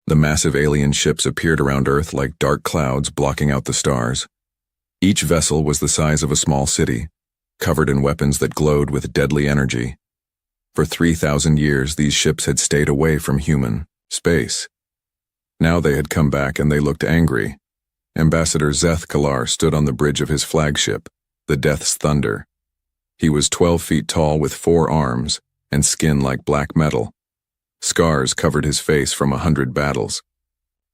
The massive alien ships appeared around Earth like dark clouds blocking out the stars. Each vessel was the size of a small city, covered in weapons that glowed with deadly energy. For 3,000 years, these ships had stayed away from human space. Now they had come back and they looked angry. Ambassador Zeth Kalar stood on the bridge of his flagship, the Death's Thunder. He was 12 feet tall with 4 arms and skin like black metal. Scars covered his face from 100 battles.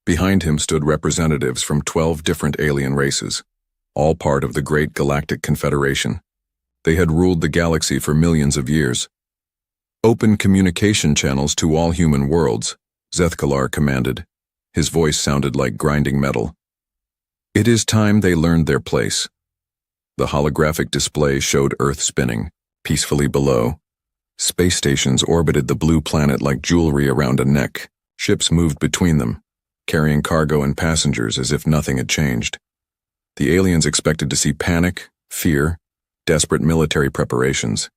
Behind him stood representatives from 12 different alien races, all part of the Great Galactic Confederation. They had ruled the galaxy for millions of years. "Open communication channels to all human worlds," Zeth Kalar commanded. His voice sounded like grinding metal. It is time they learned their place. The holographic display showed Earth spinning, peacefully below. Space stations orbited the blue planet like jewelry around a neck. Ships moved between them, carrying cargo and passengers as if nothing had changed. The aliens expected to see panic, fear, desperate military preparations.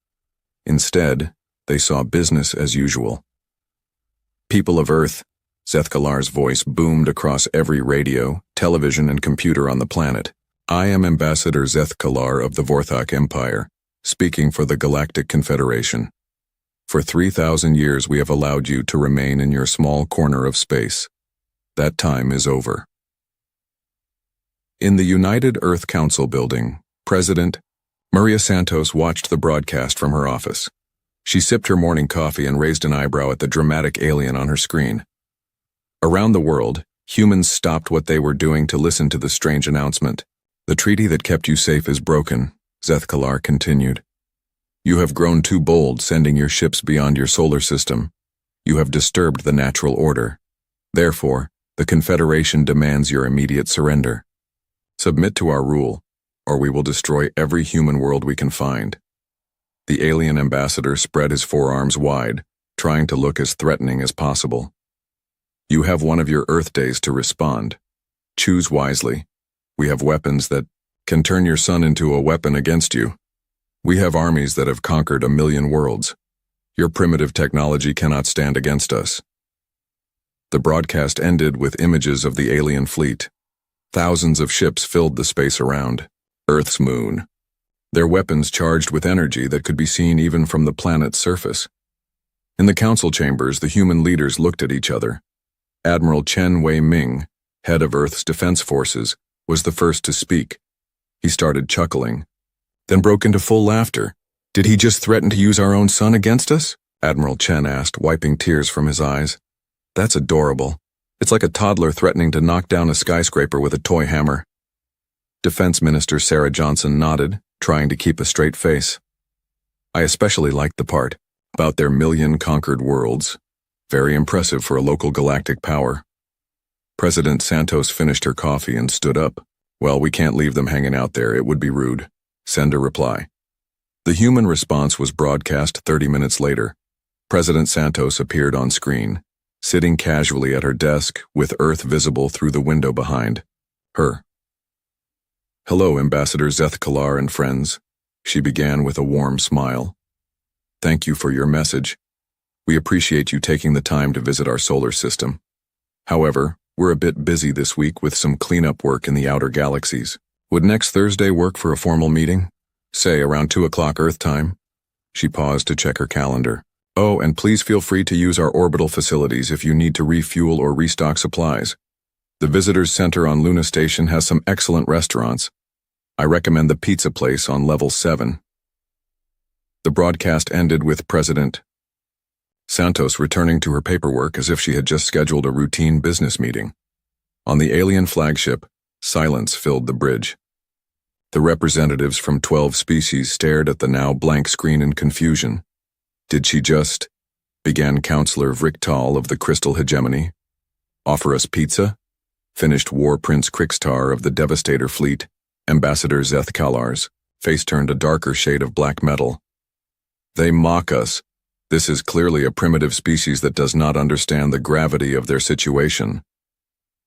Instead, they saw business as usual. "People of Earth," Zeth Kalar's voice boomed across every radio, television, and computer on the planet. "I am Ambassador Zeth Kalar of the Vorthok Empire, speaking for the Galactic Confederation. For 3,000 years we have allowed you to remain in your small corner of space. That time is over." In the United Earth Council building, President Maria Santos watched the broadcast from her office. She sipped her morning coffee and raised an eyebrow at the dramatic alien on her screen. Around the world, humans stopped what they were doing to listen to the strange announcement. "The treaty that kept you safe is broken," Zeth Kalar continued. "You have grown too bold, sending your ships beyond your solar system. You have disturbed the natural order. Therefore, the Confederation demands your immediate surrender. Submit to our rule, or we will destroy every human world we can find." The alien ambassador spread his forearms wide, trying to look as threatening as possible. "You have one of your Earth days to respond. Choose wisely. We have weapons that can turn your sun into a weapon against you. We have armies that have conquered 1,000,000 worlds. Your primitive technology cannot stand against us." The broadcast ended with images of the alien fleet. Thousands of ships filled the space around Earth's moon, their weapons charged with energy that could be seen even from the planet's surface. In the council chambers, the human leaders looked at each other. Admiral Chen Wei-Ming, head of Earth's defense forces, was the first to speak. He started chuckling, then broke into full laughter. "Did he just threaten to use our own sun against us?" Admiral Chen asked, wiping tears from his eyes. "That's adorable. It's like a toddler threatening to knock down a skyscraper with a toy hammer." Defense Minister Sarah Johnson nodded, trying to keep a straight face. "I especially liked the part about their 1,000,000 conquered worlds. Very impressive for a local galactic power." President Santos finished her coffee and stood up. "Well, we can't leave them hanging out there. It would be rude. Send a reply." The human response was broadcast 30 minutes later. President Santos appeared on screen, sitting casually at her desk with Earth visible through the window behind her. "Hello, Ambassador Zeth Kalar and friends," she began with a warm smile. "Thank you for your message. We appreciate you taking the time to visit our solar system. However, we're a bit busy this week with some cleanup work in the outer galaxies. Would next Thursday work for a formal meeting? Say around 2 o'clock Earth time?" She paused to check her calendar. "Oh, and please feel free to use our orbital facilities if you need to refuel or restock supplies. The Visitors Center on Luna Station has some excellent restaurants. I recommend the pizza place on level 7. The broadcast ended with President Santos returning to her paperwork as if she had just scheduled a routine business meeting. On the alien flagship, silence filled the bridge. The representatives from 12 species stared at the now blank screen in confusion. "Did she just," began Counselor Vriktal of the Crystal Hegemony, "offer us pizza?" finished War Prince Krikstar of the Devastator Fleet. Ambassador Zeth Kalar's face turned a darker shade of black metal. "They mock us. This is clearly a primitive species that does not understand the gravity of their situation.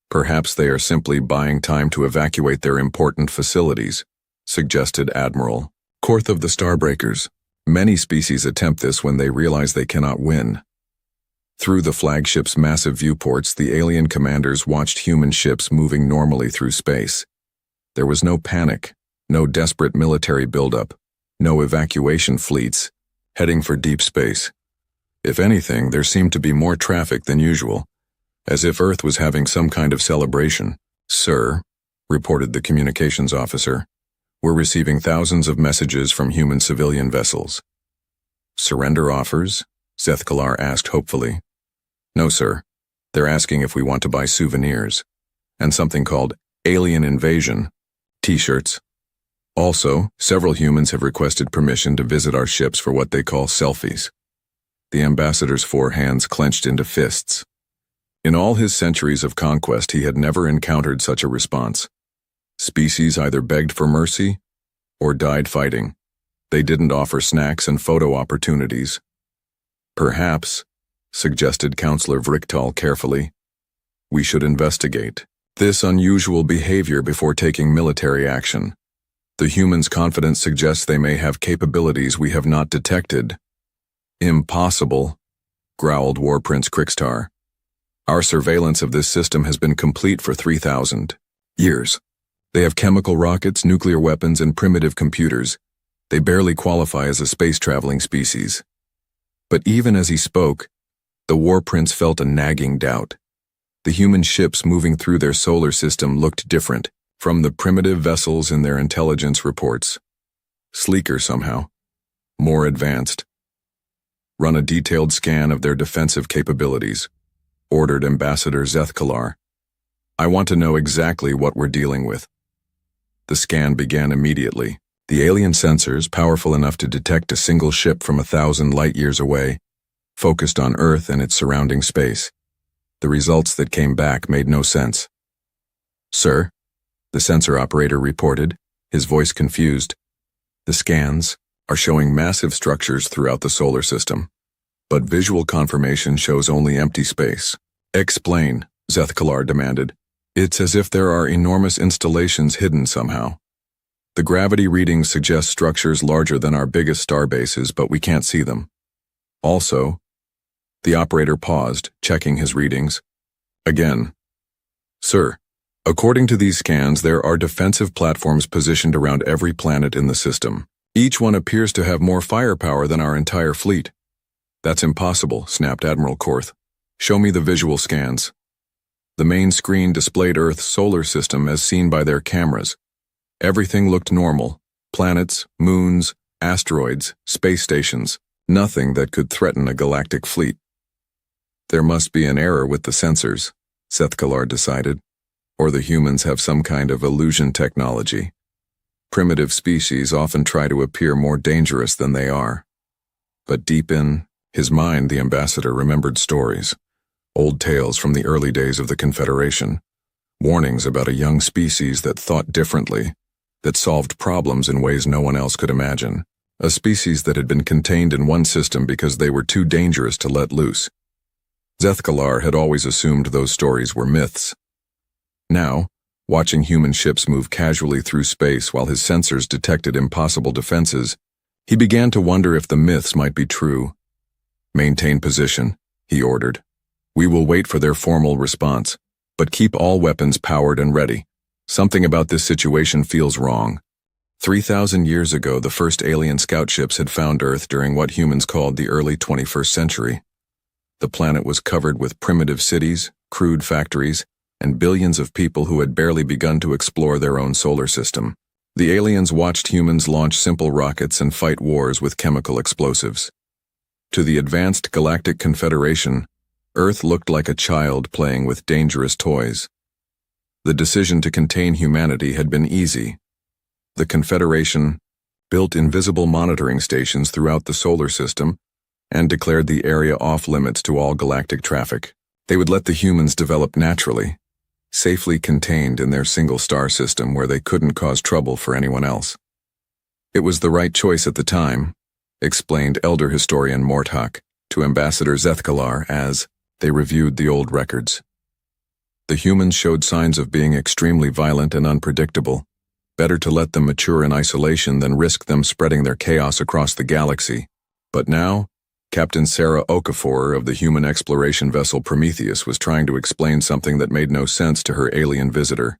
Perhaps they are simply buying time to evacuate their important facilities," suggested Admiral Korth of the Starbreakers. "Many species attempt this when they realize they cannot win." Through the flagship's massive viewports, the alien commanders watched human ships moving normally through space. There was no panic, no desperate military buildup, no evacuation fleets heading for deep space. If anything, there seemed to be more traffic than usual, as if Earth was having some kind of celebration. "Sir," reported the communications officer, "we're receiving thousands of messages from human civilian vessels." "Surrender offers?" Zethkalar asked hopefully. "No, sir. They're asking if we want to buy souvenirs, and something called Alien Invasion t-shirts. Also, several humans have requested permission to visit our ships for what they call selfies." The ambassador's four hands clenched into fists. In all his centuries of conquest, he had never encountered such a response. Species either begged for mercy or died fighting. They didn't offer snacks and photo opportunities. "Perhaps," suggested Counselor Vrichtal carefully, "we should investigate this unusual behavior before taking military action. The humans' confidence suggests they may have capabilities we have not detected." "Impossible," growled War Prince Krikstar. "Our surveillance of this system has been complete for 3,000 years. They have chemical rockets, nuclear weapons, and primitive computers. They barely qualify as a space-traveling species." But even as he spoke, the War Prince felt a nagging doubt. The human ships moving through their solar system looked different from the primitive vessels in their intelligence reports. Sleeker somehow. More advanced. "Run a detailed scan of their defensive capabilities," ordered Ambassador Zethkalar. "I want to know exactly what we're dealing with." The scan began immediately. The alien sensors, powerful enough to detect a single ship from 1,000 light-years away, focused on Earth and its surrounding space. The results that came back made no sense. "Sir," the sensor operator reported, his voice confused, "the scans are showing massive structures throughout the solar system, but visual confirmation shows only empty space." "Explain," Zethkalar demanded. "It's as if there are enormous installations hidden somehow. The gravity readings suggest structures larger than our biggest starbases, but we can't see them. Also," the operator paused, checking his readings. Again, "Sir, according to these scans, there are defensive platforms positioned around every planet in the system. Each one appears to have more firepower than our entire fleet." "That's impossible," snapped Admiral Korth. "Show me the visual scans." The main screen displayed Earth's solar system as seen by their cameras. Everything looked normal. Planets, moons, asteroids, space stations. Nothing that could threaten a galactic fleet. "There must be an error with the sensors," Zethkalar decided. "Or the humans have some kind of illusion technology. Primitive species often try to appear more dangerous than they are." But deep in his mind, the ambassador remembered stories, old tales from the early days of the Confederation, warnings about a young species that thought differently, that solved problems in ways no one else could imagine, a species that had been contained in one system because they were too dangerous to let loose. Zethkalar had always assumed those stories were myths. Now, watching human ships move casually through space while his sensors detected impossible defenses, he began to wonder if the myths might be true. "Maintain position," he ordered. "We will wait for their formal response, but keep all weapons powered and ready. Something about this situation feels wrong." 3,000 years ago, the first alien scout ships had found Earth during what humans called the early 21st century. The planet was covered with primitive cities, crude factories, and billions of people who had barely begun to explore their own solar system. The aliens watched humans launch simple rockets and fight wars with chemical explosives. To the advanced Galactic Confederation, Earth looked like a child playing with dangerous toys. The decision to contain humanity had been easy. The Confederation built invisible monitoring stations throughout the solar system and declared the area off-limits to all galactic traffic. They would let the humans develop naturally, safely contained in their single star system where they couldn't cause trouble for anyone else. It was the right choice at the time, explained elder historian Morthak to Ambassador Zethkalar as they reviewed the old records. The humans showed signs of being extremely violent and unpredictable. Better to let them mature in isolation than risk them spreading their chaos across the galaxy. But now, Captain Sarah Okafor of the human exploration vessel Prometheus was trying to explain something that made no sense to her alien visitor.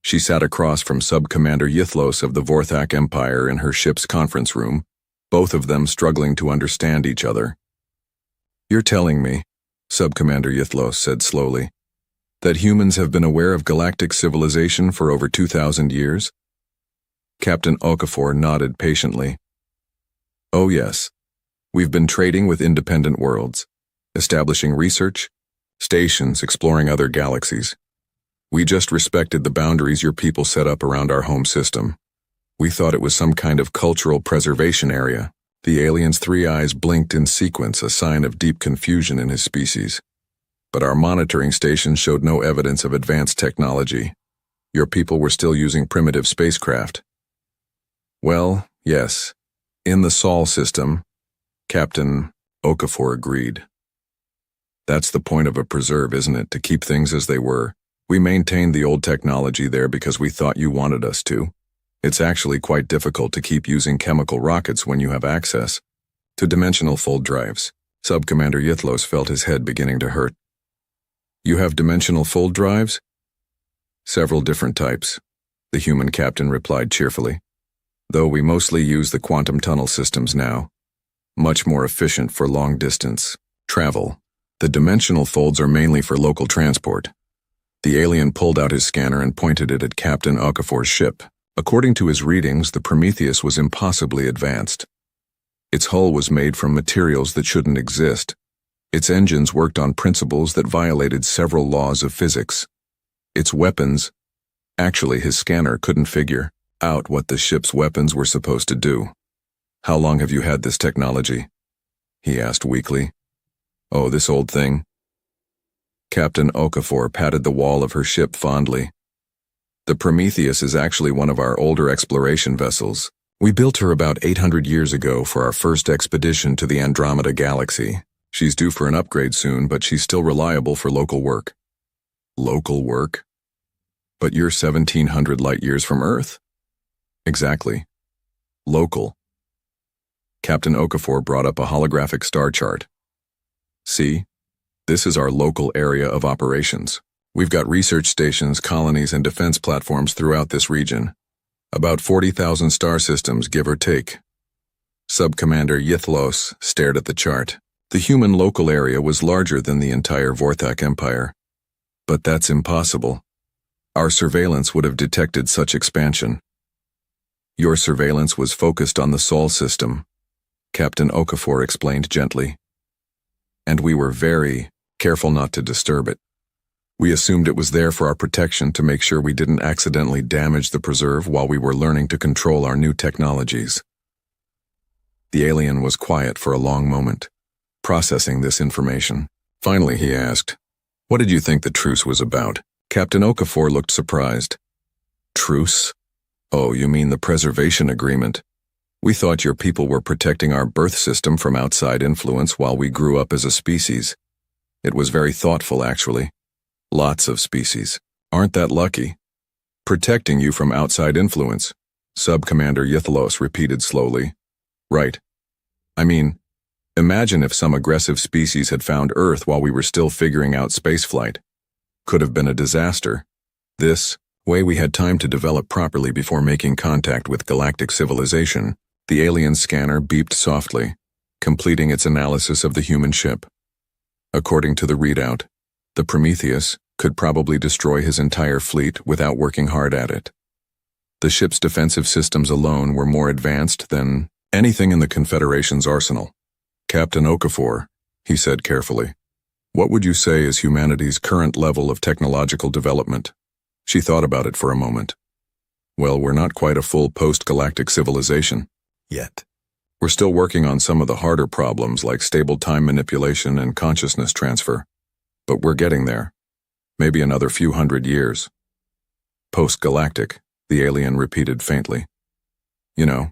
She sat across from Sub-Commander Yithlos of the Vorthak Empire in her ship's conference room, both of them struggling to understand each other. "You're telling me," Sub-Commander Yithlos said slowly, "that humans have been aware of galactic civilization for over 2,000 years?" Captain Okafor nodded patiently. "Oh yes. We've been trading with independent worlds, establishing research stations, exploring other galaxies. We just respected the boundaries your people set up around our home system. We thought it was some kind of cultural preservation area." The alien's three eyes blinked in sequence, a sign of deep confusion in his species. "But our monitoring station showed no evidence of advanced technology. Your people were still using primitive spacecraft." "Well, yes. In the Sol system," Captain Okafor agreed. "That's the point of a preserve, isn't it? To keep things as they were. We maintained the old technology there because we thought you wanted us to. It's actually quite difficult to keep using chemical rockets when you have access to dimensional fold drives." Sub-Commander Yithlos felt his head beginning to hurt. "You have dimensional fold drives?" "Several different types," the human captain replied cheerfully. "Though we mostly use the quantum tunnel systems now. Much more efficient for long-distance travel. The dimensional folds are mainly for local transport." The alien pulled out his scanner and pointed it at Captain Okafor's ship. According to his readings, the Prometheus was impossibly advanced. Its hull was made from materials that shouldn't exist. Its engines worked on principles that violated several laws of physics. Its weapons— actually, his scanner couldn't figure out what the ship's weapons were supposed to do. "How long have you had this technology?" he asked weakly. "Oh, this old thing." Captain Okafor patted the wall of her ship fondly. "The Prometheus is actually one of our older exploration vessels. We built her about 800 years ago for our first expedition to the Andromeda Galaxy. She's due for an upgrade soon, but she's still reliable for local work." "Local work? But you're 1,700 light-years from Earth." "Exactly. Local." Captain Okafor brought up a holographic star chart. "See? This is our local area of operations. We've got research stations, colonies, and defense platforms throughout this region. About 40,000 star systems, give or take." Sub-Commander Yithlos stared at the chart. The human local area was larger than the entire Vorthak Empire. "But that's impossible. Our surveillance would have detected such expansion." "Your surveillance was focused on the Sol system," Captain Okafor explained gently. "And we were very careful not to disturb it. We assumed it was there for our protection to make sure we didn't accidentally damage the preserve while we were learning to control our new technologies." The alien was quiet for a long moment, processing this information. Finally, he asked, "What did you think the truce was about?" Captain Okafor looked surprised. "Truce? Oh, you mean the preservation agreement. We thought your people were protecting our birth system from outside influence while we grew up as a species. It was very thoughtful, actually. Lots of species aren't that lucky. Protecting you from outside influence," Sub-Commander Yithlos repeated slowly. "Right. I mean, imagine if some aggressive species had found Earth while we were still figuring out spaceflight. Could have been a disaster. This way we had time to develop properly before making contact with galactic civilization." The alien scanner beeped softly, completing its analysis of the human ship. According to the readout, the Prometheus could probably destroy his entire fleet without working hard at it. The ship's defensive systems alone were more advanced than anything in the Confederation's arsenal. "Captain Okafor," he said carefully, "what would you say is humanity's current level of technological development?" She thought about it for a moment. "Well, we're not quite a full post-galactic civilization yet. We're still working on some of the harder problems like stable time manipulation and consciousness transfer. But we're getting there. Maybe another few hundred years." "Post-galactic," the alien repeated faintly. "You know,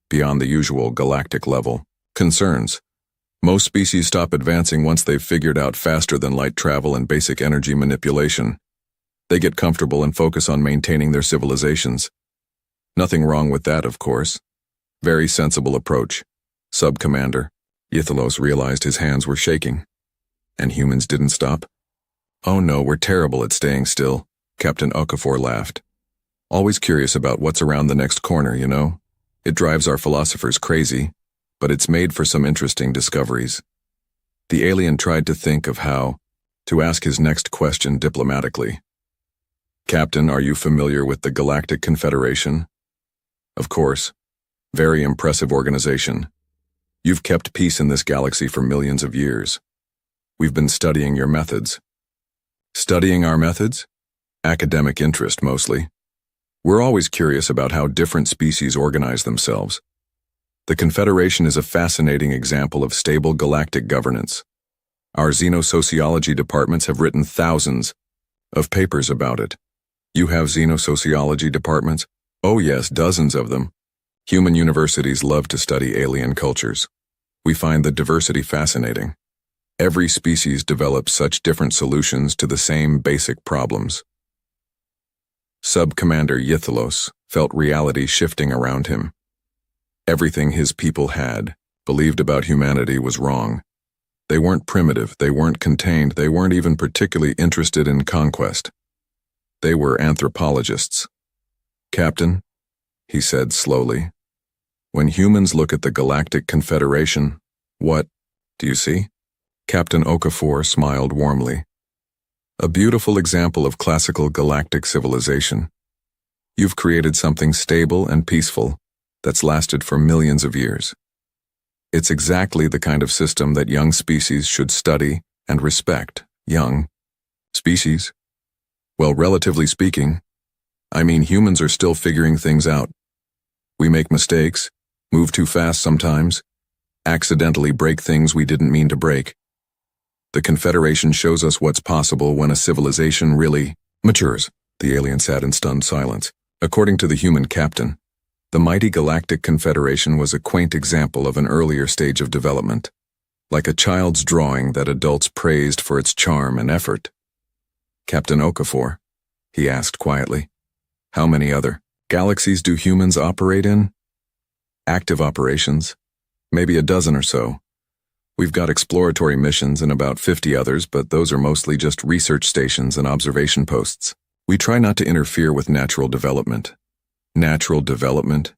beyond the usual galactic level concerns. Most species stop advancing once they've figured out faster-than-light travel and basic energy manipulation. They get comfortable and focus on maintaining their civilizations. Nothing wrong with that, of course. Very sensible approach, Sub-Commander." Yithalos realized his hands were shaking. And humans didn't stop? Oh no, we're terrible at staying still, Captain Okafor laughed. Always curious about what's around the next corner, you know? It drives our philosophers crazy, but it's made for some interesting discoveries. The alien tried to think of how to ask his next question diplomatically. Captain, are you familiar with the Galactic Confederation? Of course. Very impressive organization. You've kept peace in this galaxy for millions of years. We've been studying your methods. Studying our methods? Academic interest, mostly. We're always curious about how different species organize themselves. The Confederation is a fascinating example of stable galactic governance. Our xenosociology departments have written thousands of papers about it. You have xenosociology departments? Oh yes, dozens of them. Human universities love to study alien cultures. We find the diversity fascinating. Every species develops such different solutions to the same basic problems. Sub-Commander Yithalos felt reality shifting around him. Everything his people had believed about humanity was wrong. They weren't primitive, they weren't contained, they weren't even particularly interested in conquest. They were anthropologists. Captain, he said slowly, when humans look at the Galactic Confederation, what do you see? Captain Okafor smiled warmly. A beautiful example of classical galactic civilization. You've created something stable and peaceful that's lasted for millions of years. It's exactly the kind of system that young species should study and respect. Young species? Well, relatively speaking, I mean humans are still figuring things out. We make mistakes, move too fast sometimes, accidentally break things we didn't mean to break. The Confederation shows us what's possible when a civilization really matures. The alien sat in stunned silence. According to the human captain, the mighty Galactic Confederation was a quaint example of an earlier stage of development, like a child's drawing that adults praised for its charm and effort. Captain Okafor, he asked quietly, how many other galaxies do humans operate in? Active operations, maybe a dozen or so. We've got exploratory missions and about 50 others, but those are mostly just research stations and observation posts. We try not to interfere with natural development. Natural development?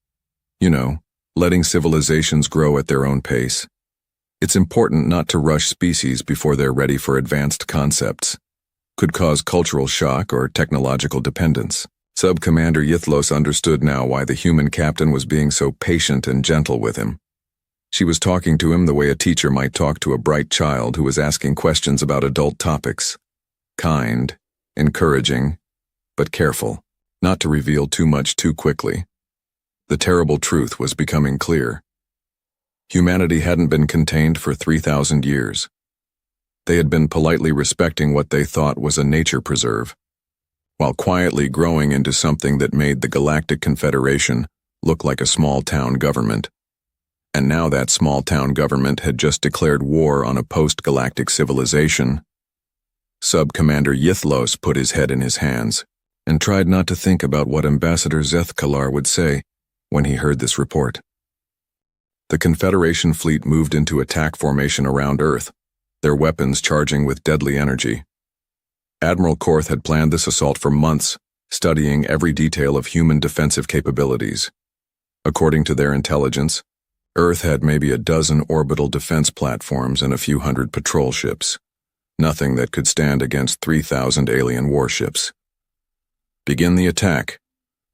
You know, letting civilizations grow at their own pace. It's important not to rush species before they're ready for advanced concepts. Could cause cultural shock or technological dependence. Sub-Commander Yithalos understood now why the human captain was being so patient and gentle with him. She was talking to him the way a teacher might talk to a bright child who was asking questions about adult topics. Kind, encouraging, but careful, not to reveal too much too quickly. The terrible truth was becoming clear. Humanity hadn't been contained for 3,000 years. They had been politely respecting what they thought was a nature preserve, while quietly growing into something that made the Galactic Confederation look like a small-town government. And now that small-town government had just declared war on a post-galactic civilization. Sub-Commander Yithalos put his head in his hands and tried not to think about what Ambassador Zethkalar would say when he heard this report. The Confederation fleet moved into attack formation around Earth, their weapons charging with deadly energy. Admiral Korth had planned this assault for months, studying every detail of human defensive capabilities. According to their intelligence, Earth had maybe a dozen orbital defense platforms and a few hundred patrol ships. Nothing that could stand against 3,000 alien warships. Begin the attack,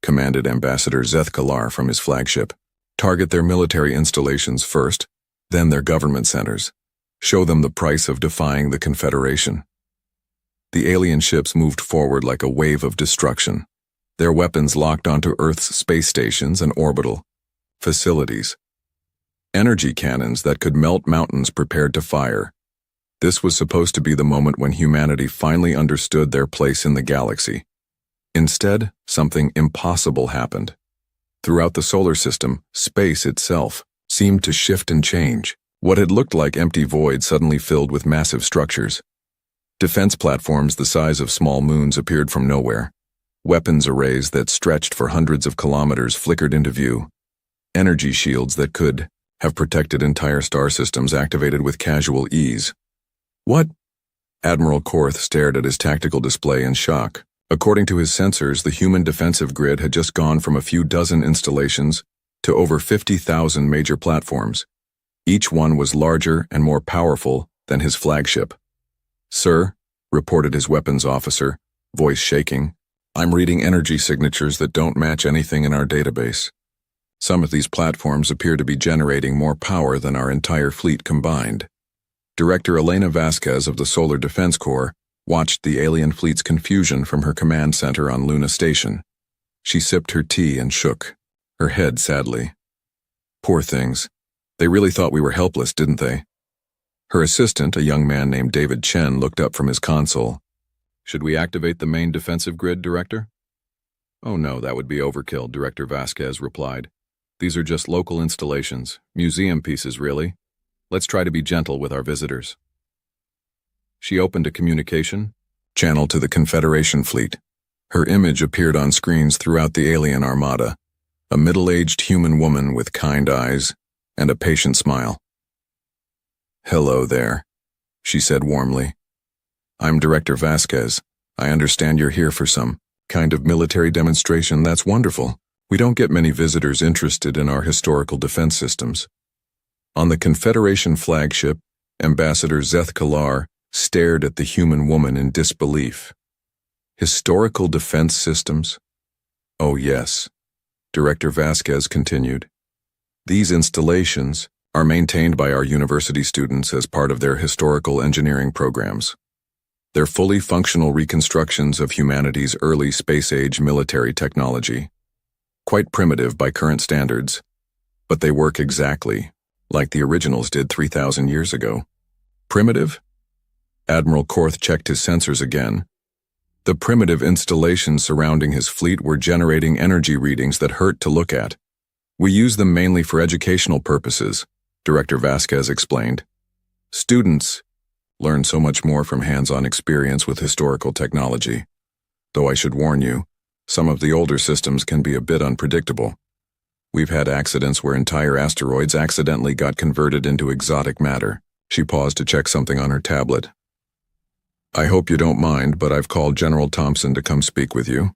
commanded Ambassador Zethkalar from his flagship. Target their military installations first, then their government centers. Show them the price of defying the Confederation. The alien ships moved forward like a wave of destruction, their weapons locked onto Earth's space stations and orbital facilities. Energy cannons that could melt mountains prepared to fire. This was supposed to be the moment when humanity finally understood their place in the galaxy. Instead, something impossible happened. Throughout the solar system, space itself seemed to shift and change. What had looked like empty void suddenly filled with massive structures. Defense platforms the size of small moons appeared from nowhere. Weapons arrays that stretched for hundreds of kilometers flickered into view. Energy shields that could have protected entire star systems activated with casual ease. What? Admiral Korth stared at his tactical display in shock. According to his sensors, the human defensive grid had just gone from a few dozen installations to over 50,000 major platforms. Each one was larger and more powerful than his flagship. "Sir," reported his weapons officer, voice shaking, "I'm reading energy signatures that don't match anything in our database. Some of these platforms appear to be generating more power than our entire fleet combined." Director Elena Vasquez of the Solar Defense Corps watched the alien fleet's confusion from her command center on Luna Station. She sipped her tea and shook her head sadly. Poor things. They really thought we were helpless, didn't they? Her assistant, a young man named David Chen, looked up from his console. "Should we activate the main defensive grid, Director?" "Oh no, that would be overkill," Director Vasquez replied. "These are just local installations, museum pieces really. Let's try to be gentle with our visitors." She opened a communication channel to the Confederation fleet. Her image appeared on screens throughout the alien armada, a middle-aged human woman with kind eyes and a patient smile. "Hello there," she said warmly. "I'm Director Vasquez. I understand you're here for some kind of military demonstration. That's wonderful. We don't get many visitors interested in our historical defense systems." On the Confederation flagship, Ambassador Zeth Kalar stared at the human woman in disbelief. "Historical defense systems?" "Oh yes," Director Vasquez continued. "These installations are maintained by our university students as part of their historical engineering programs. They're fully functional reconstructions of humanity's early space-age military technology. Quite primitive by current standards, but they work exactly like the originals did 3,000 years ago." "Primitive?" Admiral Korth checked his sensors again. The primitive installations surrounding his fleet were generating energy readings that hurt to look at. "We use them mainly for educational purposes," Director Vasquez explained. "Students learn so much more from hands-on experience with historical technology. Though I should warn you, some of the older systems can be a bit unpredictable. We've had accidents where entire asteroids accidentally got converted into exotic matter." She paused to check something on her tablet. "I hope you don't mind, but I've called General Thompson to come speak with you.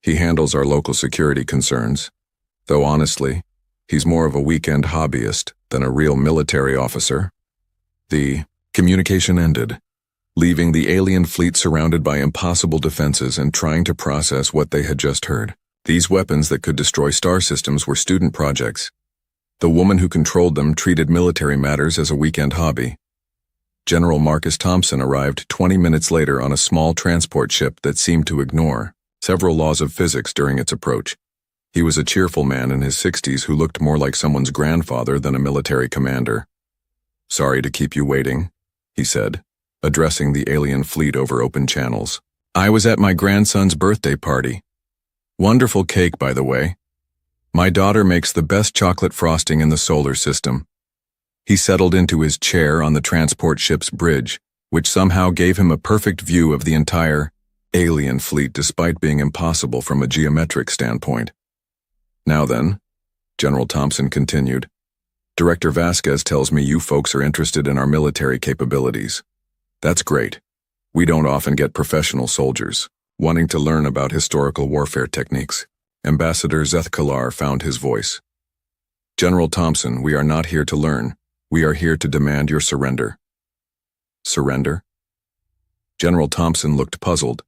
He handles our local security concerns, though honestly, he's more of a weekend hobbyist than a real military officer." The communication ended, leaving the alien fleet surrounded by impossible defenses and trying to process what they had just heard. These weapons that could destroy star systems were student projects. The woman who controlled them treated military matters as a weekend hobby. General Marcus Thompson arrived 20 minutes later on a small transport ship that seemed to ignore several laws of physics during its approach. He was a cheerful man in his 60s who looked more like someone's grandfather than a military commander. "Sorry to keep you waiting," he said, addressing the alien fleet over open channels. "I was at my grandson's birthday party. Wonderful cake, by the way. My daughter makes the best chocolate frosting in the solar system." He settled into his chair on the transport ship's bridge, which somehow gave him a perfect view of the entire alien fleet despite being impossible from a geometric standpoint. "Now then," General Thompson continued, "Director Vasquez tells me you folks are interested in our military capabilities. That's great. We don't often get professional soldiers wanting to learn about historical warfare techniques." Ambassador Zeth Kalar found his voice. "General Thompson, we are not here to learn. We are here to demand your surrender." "Surrender?" General Thompson looked puzzled.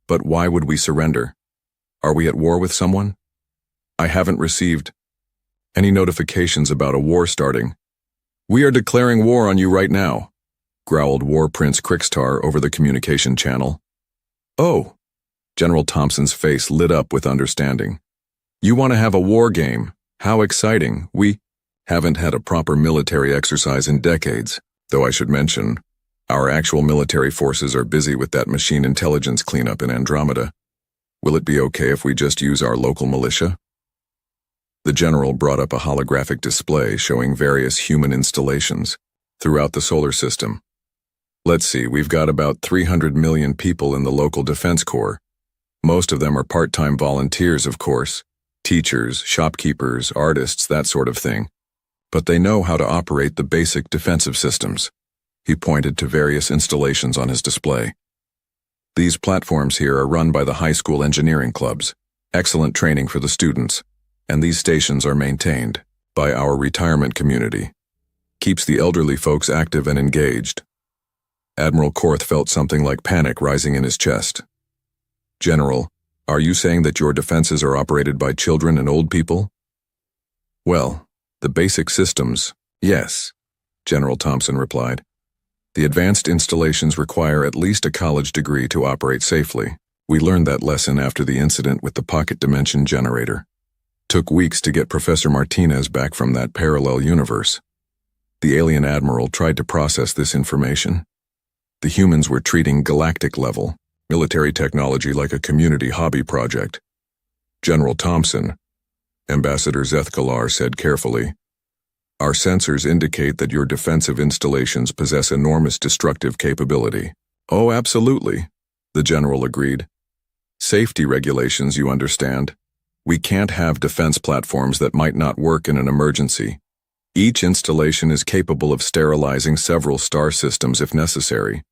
"But why would we surrender? Are we at war with someone? I haven't received any notifications about a war starting." "We are declaring war on you right now," growled War Prince Krixtar over the communication channel. "Oh," General Thompson's face lit up with understanding. "You want to have a war game? How exciting. We haven't had a proper military exercise in decades, though I should mention, our actual military forces are busy with that machine intelligence cleanup in Andromeda. Will it be okay if we just use our local militia?" The general brought up a holographic display showing various human installations throughout the solar system. "Let's see, we've got about 300 million people in the local defense corps. Most of them are part-time volunteers, of course. Teachers, shopkeepers, artists, that sort of thing. but they know how to operate the basic defensive systems. He pointed to various installations on his display. These platforms here are run by the high school engineering clubs, excellent training for the students, and these stations are maintained by our retirement community. Keeps the elderly folks active and engaged. Admiral Korth felt something like panic rising in his chest. General, are you saying that your defenses are operated by children and old people? Well, the basic systems, yes, General Thompson replied. The advanced installations require at least a college degree to operate safely. We learned that lesson after the incident with the pocket dimension generator. Took weeks to get Professor Martinez back from that parallel universe. The alien admiral tried to process this information. The humans were treating galactic-level military technology like a community hobby project. General Thompson, Ambassador Zethkalar said carefully, our sensors indicate that your defensive installations possess enormous destructive capability. Oh, absolutely, the general agreed. Safety regulations, you understand. We can't have defense platforms that might not work in an emergency. Each installation is capable of sterilizing several star systems if necessary.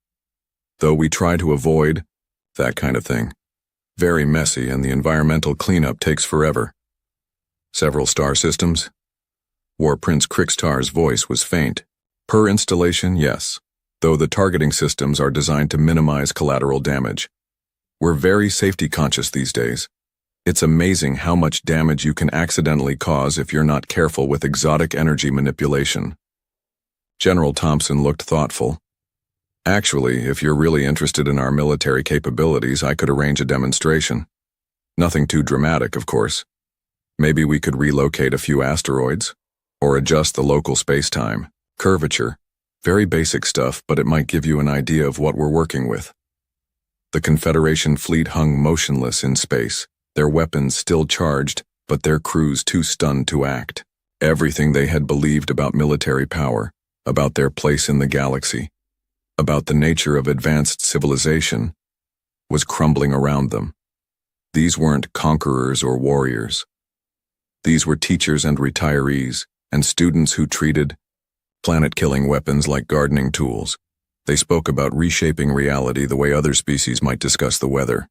Though we try to avoid that kind of thing. Very messy, and the environmental cleanup takes forever. Several star systems? War Prince Krikstar's voice was faint. Per installation, yes, though the targeting systems are designed to minimize collateral damage. We're very safety conscious these days. It's amazing how much damage you can accidentally cause if you're not careful with exotic energy manipulation. General Thompson looked thoughtful. Actually, if you're really interested in our military capabilities, I could arrange a demonstration. Nothing too dramatic, of course. Maybe we could relocate a few asteroids, or adjust the local space-time, curvature. Very basic stuff, but it might give you an idea of what we're working with. The Confederation fleet hung motionless in space, their weapons still charged, but their crews too stunned to act. Everything they had believed about military power, about their place in the galaxy, about the nature of advanced civilization, was crumbling around them. These weren't conquerors or warriors. These were teachers and retirees, and students who treated planet-killing weapons like gardening tools. They spoke about reshaping reality the way other species might discuss the weather.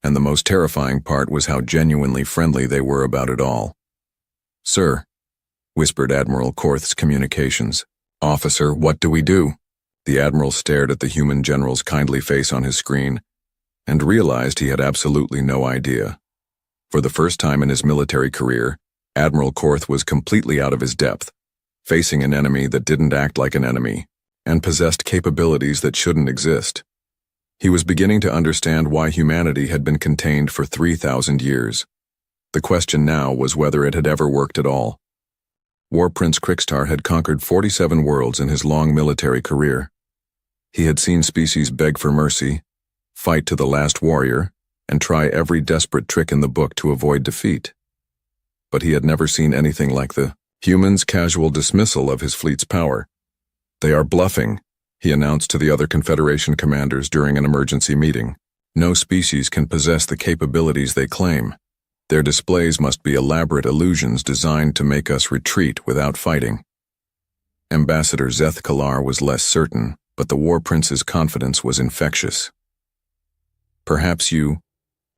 And the most terrifying part was how genuinely friendly they were about it all. Sir, whispered Admiral Korth's communications. Officer, what do we do? The Admiral stared at the human general's kindly face on his screen and realized he had absolutely no idea. For the first time in his military career, Admiral Korth was completely out of his depth, facing an enemy that didn't act like an enemy and possessed capabilities that shouldn't exist. He was beginning to understand why humanity had been contained for 3,000 years. The question now was whether it had ever worked at all. War Prince Krikstar had conquered 47 worlds in his long military career. He had seen species beg for mercy, fight to the last warrior, and try every desperate trick in the book to avoid defeat. But he had never seen anything like the humans' casual dismissal of his fleet's power. They are bluffing, he announced to the other Confederation commanders during an emergency meeting. No species can possess the capabilities they claim. Their displays must be elaborate illusions designed to make us retreat without fighting. Ambassador Zethkalar was less certain, but the War Prince's confidence was infectious. Perhaps you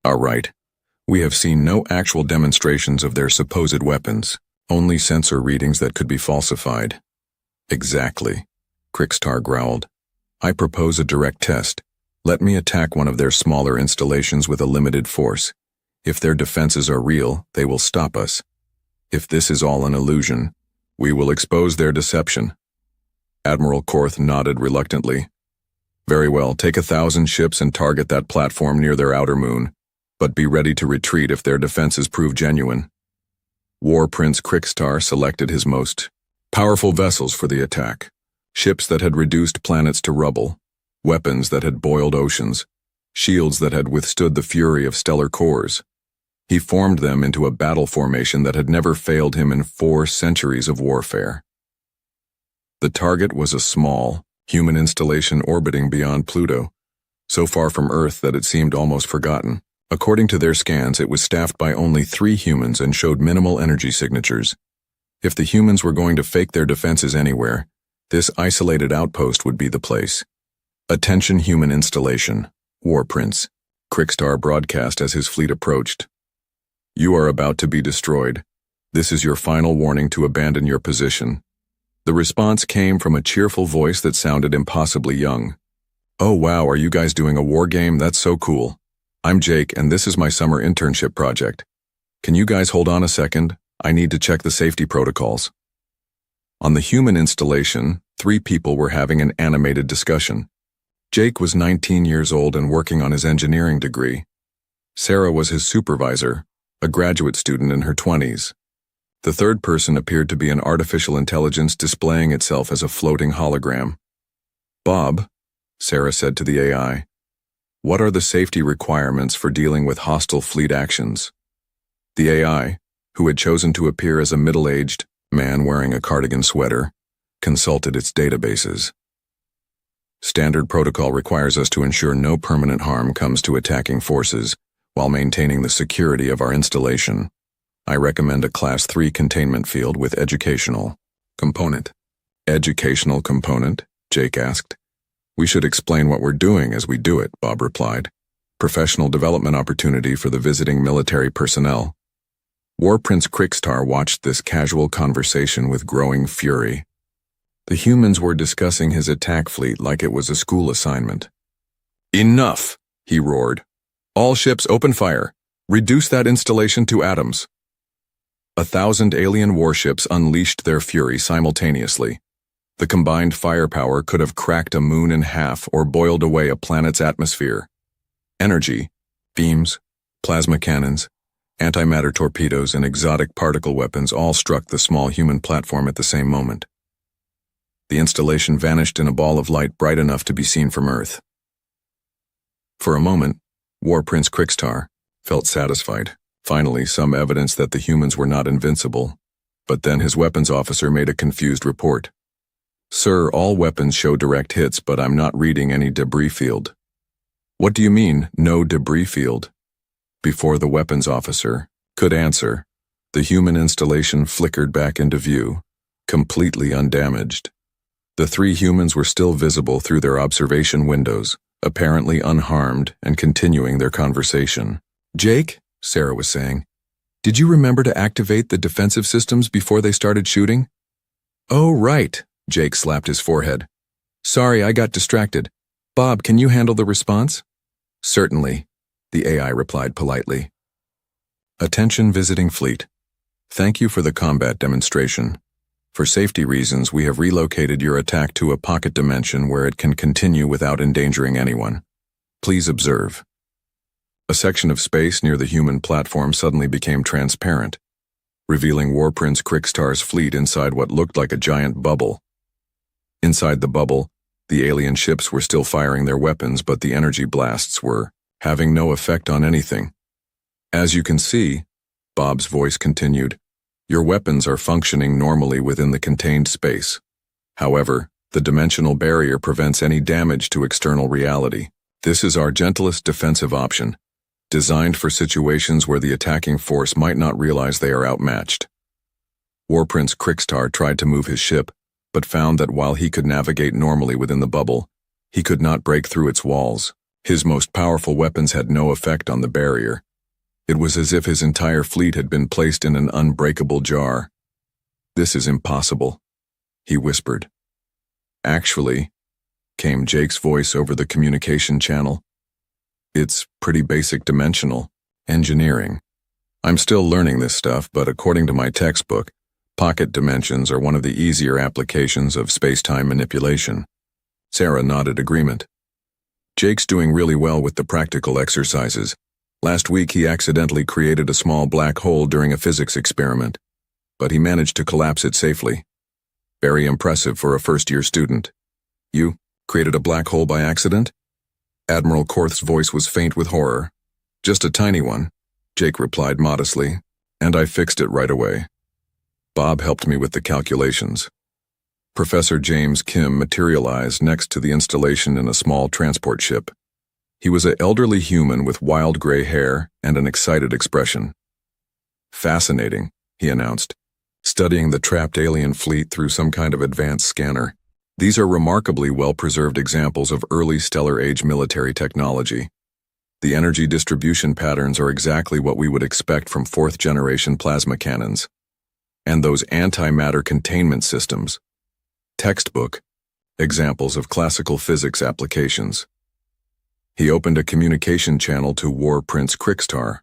are right. We have seen no actual demonstrations of their supposed weapons, only sensor readings that could be falsified. Exactly, Krikstar growled. I propose a direct test. Let me attack one of their smaller installations with a limited force. If their defenses are real, they will stop us. If this is all an illusion, we will expose their deception. Admiral Korth nodded reluctantly. Very well, take 1,000 ships and target that platform near their outer moon, but be ready to retreat if their defenses prove genuine. War Prince Krikstar selected his most powerful vessels for the attack, ships that had reduced planets to rubble, weapons that had boiled oceans, shields that had withstood the fury of stellar cores. He formed them into a battle formation that had never failed him in 4 centuries of warfare. The target was a small, human installation orbiting beyond Pluto, so far from Earth that it seemed almost forgotten. According to their scans, it was staffed by only 3 humans and showed minimal energy signatures. If the humans were going to fake their defenses anywhere, this isolated outpost would be the place. Attention human installation. War Prince. Krikstar broadcast as his fleet approached. You are about to be destroyed. This is your final warning to abandon your position. The response came from a cheerful voice that sounded impossibly young. Oh wow, are you guys doing a war game? That's so cool. I'm Jake and this is my summer internship project. Can you guys hold on a second? I need to check the safety protocols. On the human installation, 3 people were having an animated discussion. Jake was 19 years old and working on his engineering degree. Sarah was his supervisor, a graduate student in her 20s. The third person appeared to be an artificial intelligence displaying itself as a floating hologram. Bob, Sarah said to the AI, what are the safety requirements for dealing with hostile fleet actions? The AI, who had chosen to appear as a middle-aged man wearing a cardigan sweater, consulted its databases. Standard protocol requires us to ensure no permanent harm comes to attacking forces while maintaining the security of our installation. I recommend a Class 3 containment field with educational component. Educational component? Jake asked. We should explain what we're doing as we do it, Bob replied. Professional development opportunity for the visiting military personnel. War Prince Krikstar watched this casual conversation with growing fury. The humans were discussing his attack fleet like it was a school assignment. Enough, he roared. All ships open fire. Reduce that installation to atoms. 1,000 alien warships unleashed their fury simultaneously. The combined firepower could have cracked a moon in half or boiled away a planet's atmosphere. Energy, beams, plasma cannons, antimatter torpedoes, and exotic particle weapons all struck the small human platform at the same moment. The installation vanished in a ball of light bright enough to be seen from Earth. For a moment, War Prince Krikstar felt satisfied. Finally, some evidence that the humans were not invincible. But then his weapons officer made a confused report. Sir, all weapons show direct hits, but I'm not reading any debris field. What do you mean, no debris field? Before the weapons officer could answer, the human installation flickered back into view, completely undamaged. The 3 humans were still visible through their observation windows, apparently unharmed and continuing their conversation. Jake, Sarah was saying, did you remember to activate the defensive systems before they started shooting? Oh, right, Jake slapped his forehead. Sorry, I got distracted. Bob, can you handle the response? Certainly, the AI replied politely. Attention visiting fleet. Thank you for the combat demonstration. For safety reasons, we have relocated your attack to a pocket dimension where it can continue without endangering anyone. Please observe. A section of space near the human platform suddenly became transparent, revealing War Prince Krikstar's fleet inside what looked like a giant bubble. Inside the bubble, the alien ships were still firing their weapons, but the energy blasts were having no effect on anything. As you can see, Bob's voice continued, your weapons are functioning normally within the contained space. However, the dimensional barrier prevents any damage to external reality. This is our gentlest defensive option, designed for situations where the attacking force might not realize they are outmatched. War Prince Krikstar tried to move his ship, but found that while he could navigate normally within the bubble, he could not break through its walls. His most powerful weapons had no effect on the barrier. It was as if his entire fleet had been placed in an unbreakable jar. This is impossible, he whispered. Actually, came Jake's voice over the communication channel. It's pretty basic dimensional engineering. I'm still learning this stuff, but according to my textbook, pocket dimensions are one of the easier applications of space-time manipulation. Sarah nodded agreement. Jake's doing really well with the practical exercises. Last week he accidentally created a small black hole during a physics experiment, but he managed to collapse it safely. Very impressive for a first-year student. You created a black hole by accident? Admiral Korth's voice was faint with horror. Just a tiny one, Jake replied modestly, and I fixed it right away. Bob helped me with the calculations. Professor James Kim materialized next to the installation in a small transport ship. He was an elderly human with wild gray hair and an excited expression. Fascinating, he announced. studying the trapped alien fleet through some kind of advanced scanner. These are remarkably well-preserved examples of early Stellar Age military technology. The energy distribution patterns are exactly what we would expect from fourth-generation plasma cannons. And those antimatter containment systems. Textbook examples of classical physics applications. He opened a communication channel to War Prince Krikstar.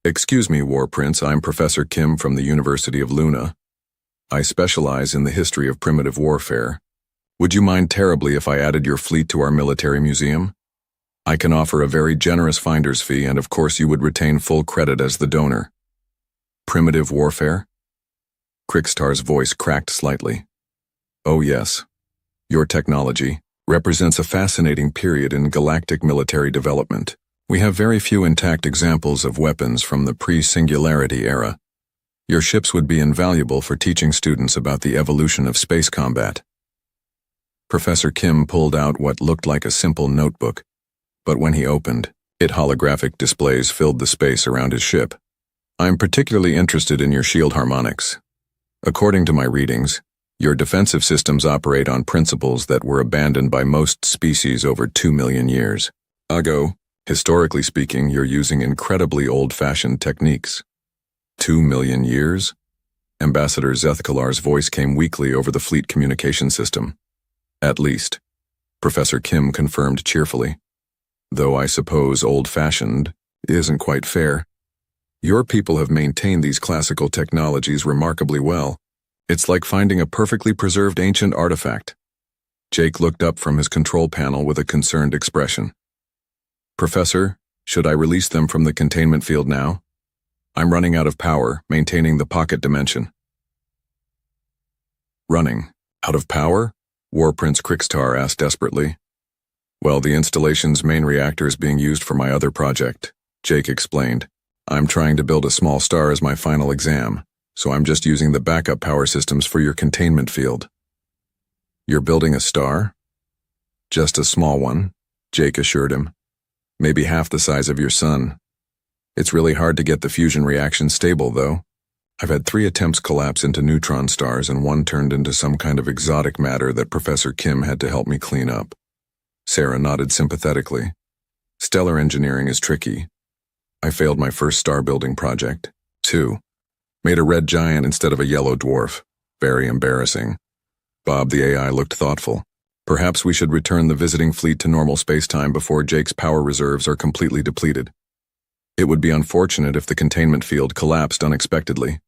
"Excuse me, War Prince, I'm Professor Kim from the University of Luna. I specialize in the history of primitive warfare. Would you mind terribly if I added your fleet to our military museum? I can offer a very generous finder's fee, and of course you would retain full credit as the donor." Primitive warfare? Krikstar's voice cracked slightly. "Oh yes. Your technology represents a fascinating period in galactic military development. We have very few intact examples of weapons from the pre-singularity era. Your ships would be invaluable for teaching students about the evolution of space combat." Professor Kim pulled out what looked like a simple notebook, but when he opened it, holographic displays filled the space around his ship. "I'm particularly interested in your shield harmonics. According to my readings, your defensive systems operate on principles that were abandoned by most species over 2 million years ago. Historically speaking, you're using incredibly old-fashioned techniques." 2 million years? Ambassador Zethkalar's voice came weakly over the fleet communication system. "At least," Professor Kim confirmed cheerfully. "Though I suppose old-fashioned isn't quite fair. Your people have maintained these classical technologies remarkably well. It's like finding a perfectly preserved ancient artifact." Jake looked up from his control panel with a concerned expression. "Professor, should I release them from the containment field now? I'm running out of power, maintaining the pocket dimension." "Running out of power?" War Prince Krikstar asked desperately. "Well, the installation's main reactor is being used for my other project," Jake explained. "I'm trying to build a small star as my final exam, so I'm just using the backup power systems for your containment field." "You're building a star?" "Just a small one," Jake assured him. "Maybe half the size of your sun. It's really hard to get the fusion reaction stable, though. I've had 3 attempts collapse into neutron stars, and one turned into some kind of exotic matter that Professor Kim had to help me clean up." Sarah nodded sympathetically. "Stellar engineering is tricky. I failed my first star-building project. 2. Made a red giant instead of a yellow dwarf. Very embarrassing." Bob the AI looked thoughtful. "Perhaps we should return the visiting fleet to normal spacetime before Jake's power reserves are completely depleted. It would be unfortunate if the containment field collapsed unexpectedly."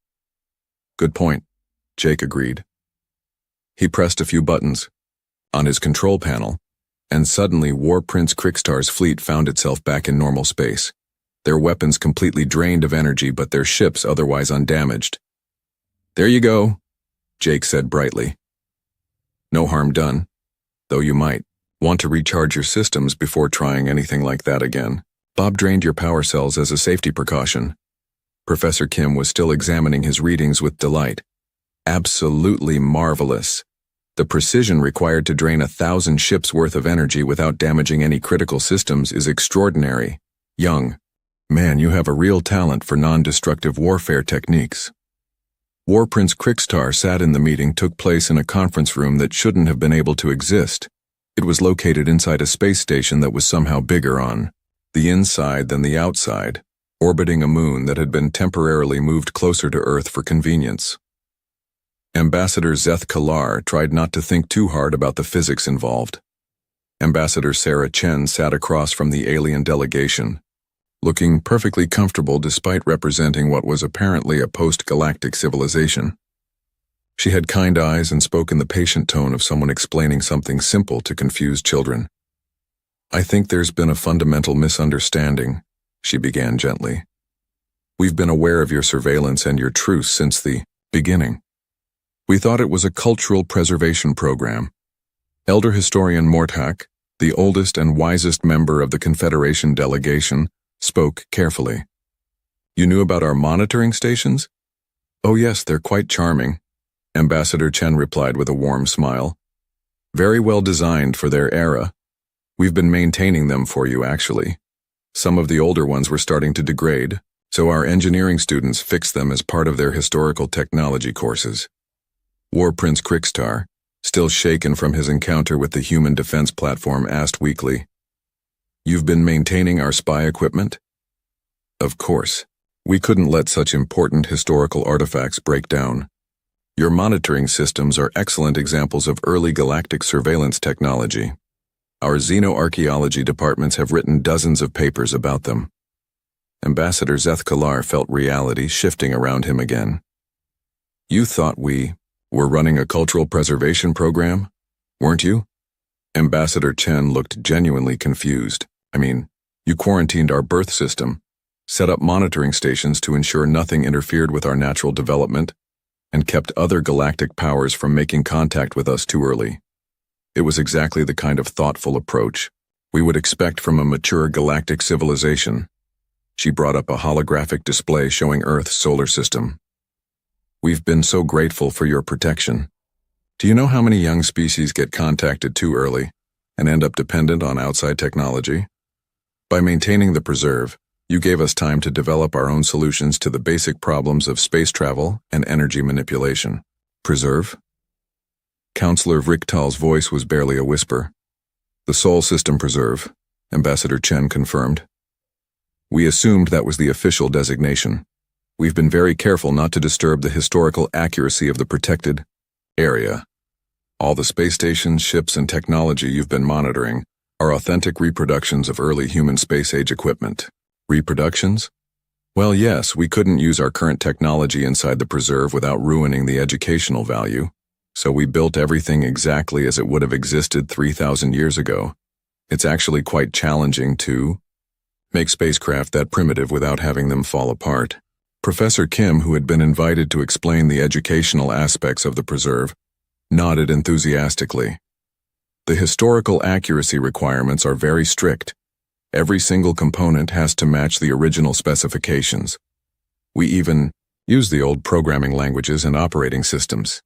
"Good point," Jake agreed. He pressed a few buttons on his control panel, and suddenly War Prince Krikstar's fleet found itself back in normal space. Their weapons completely drained of energy, but their ships otherwise undamaged. "There you go," Jake said brightly. "No harm done, though you might want to recharge your systems before trying anything like that again. Bob drained your power cells as a safety precaution." Professor Kim was still examining his readings with delight. "Absolutely marvelous. The precision required to drain 1,000 ships' worth of energy without damaging any critical systems is extraordinary. Young man, you have a real talent for non-destructive warfare techniques." War Prince Krikstar sat in the meeting took place in a conference room that shouldn't have been able to exist. It was located inside a space station that was somehow bigger on the inside than the outside, orbiting a moon that had been temporarily moved closer to Earth for convenience. Ambassador Zethkalar tried not to think too hard about the physics involved. Ambassador Sarah Chen sat across from the alien delegation, looking perfectly comfortable despite representing what was apparently a post-galactic civilization. She had kind eyes and spoke in the patient tone of someone explaining something simple to confused children. "I think there's been a fundamental misunderstanding," she began gently. "We've been aware of your surveillance and your truce since the beginning. We thought it was a cultural preservation program. Elder historian Morthak, the oldest and wisest member of the Confederation delegation, spoke carefully. You knew about our monitoring stations? Oh yes, they're quite charming, Ambassador Chen replied with a warm smile. Very well designed for their era. We've been maintaining them for you, actually. Some of the older ones were starting to degrade, So our engineering students fix them as part of their historical technology courses. War Prince Krikstar, still shaken from his encounter with the human defense platform, asked weakly, "You've been maintaining our spy equipment?" "Of course. We couldn't let such important historical artifacts break down. Your monitoring systems are excellent examples of early galactic surveillance technology. Our xenoarchaeology departments have written dozens of papers about them." Ambassador Zethkalar felt reality shifting around him again. "You thought we were running a cultural preservation program, weren't you?" Ambassador Chen looked genuinely confused. "I mean, you quarantined our birth system, set up monitoring stations to ensure nothing interfered with our natural development, and kept other galactic powers from making contact with us too early. It was exactly the kind of thoughtful approach we would expect from a mature galactic civilization." She brought up a holographic display showing Earth's solar system. "We've been so grateful for your protection. Do you know how many young species get contacted too early and end up dependent on outside technology? By maintaining the preserve, you gave us time to develop our own solutions to the basic problems of space travel and energy manipulation." "Preserve?" Counselor Vriktal's voice was barely a whisper. "The Sol System Preserve," Ambassador Chen confirmed. "We assumed that was the official designation. We've been very careful not to disturb the historical accuracy of the protected area. All the space stations, ships, and technology you've been monitoring are authentic reproductions of early human space-age equipment." "Reproductions?" "Well, yes, we couldn't use our current technology inside the preserve without ruining the educational value, so we built everything exactly as it would have existed 3,000 years ago. It's actually quite challenging to make spacecraft that primitive without having them fall apart." Professor Kim, who had been invited to explain the educational aspects of the preserve, nodded enthusiastically. "The historical accuracy requirements are very strict. Every single component has to match the original specifications. We even use the old programming languages and operating systems."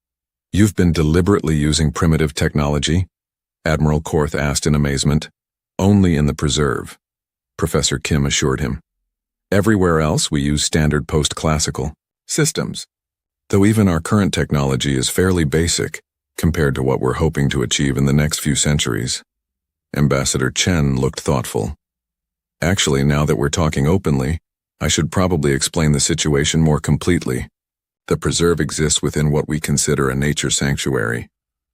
"You've been deliberately using primitive technology?" Admiral Korth asked in amazement. "Only in the preserve," Professor Kim assured him. "Everywhere else we use standard post-classical systems, though even our current technology is fairly basic compared to what we're hoping to achieve in the next few centuries." Ambassador Chen looked thoughtful. "Actually, now that we're talking openly, I should probably explain the situation more completely. The preserve exists within what we consider a nature sanctuary."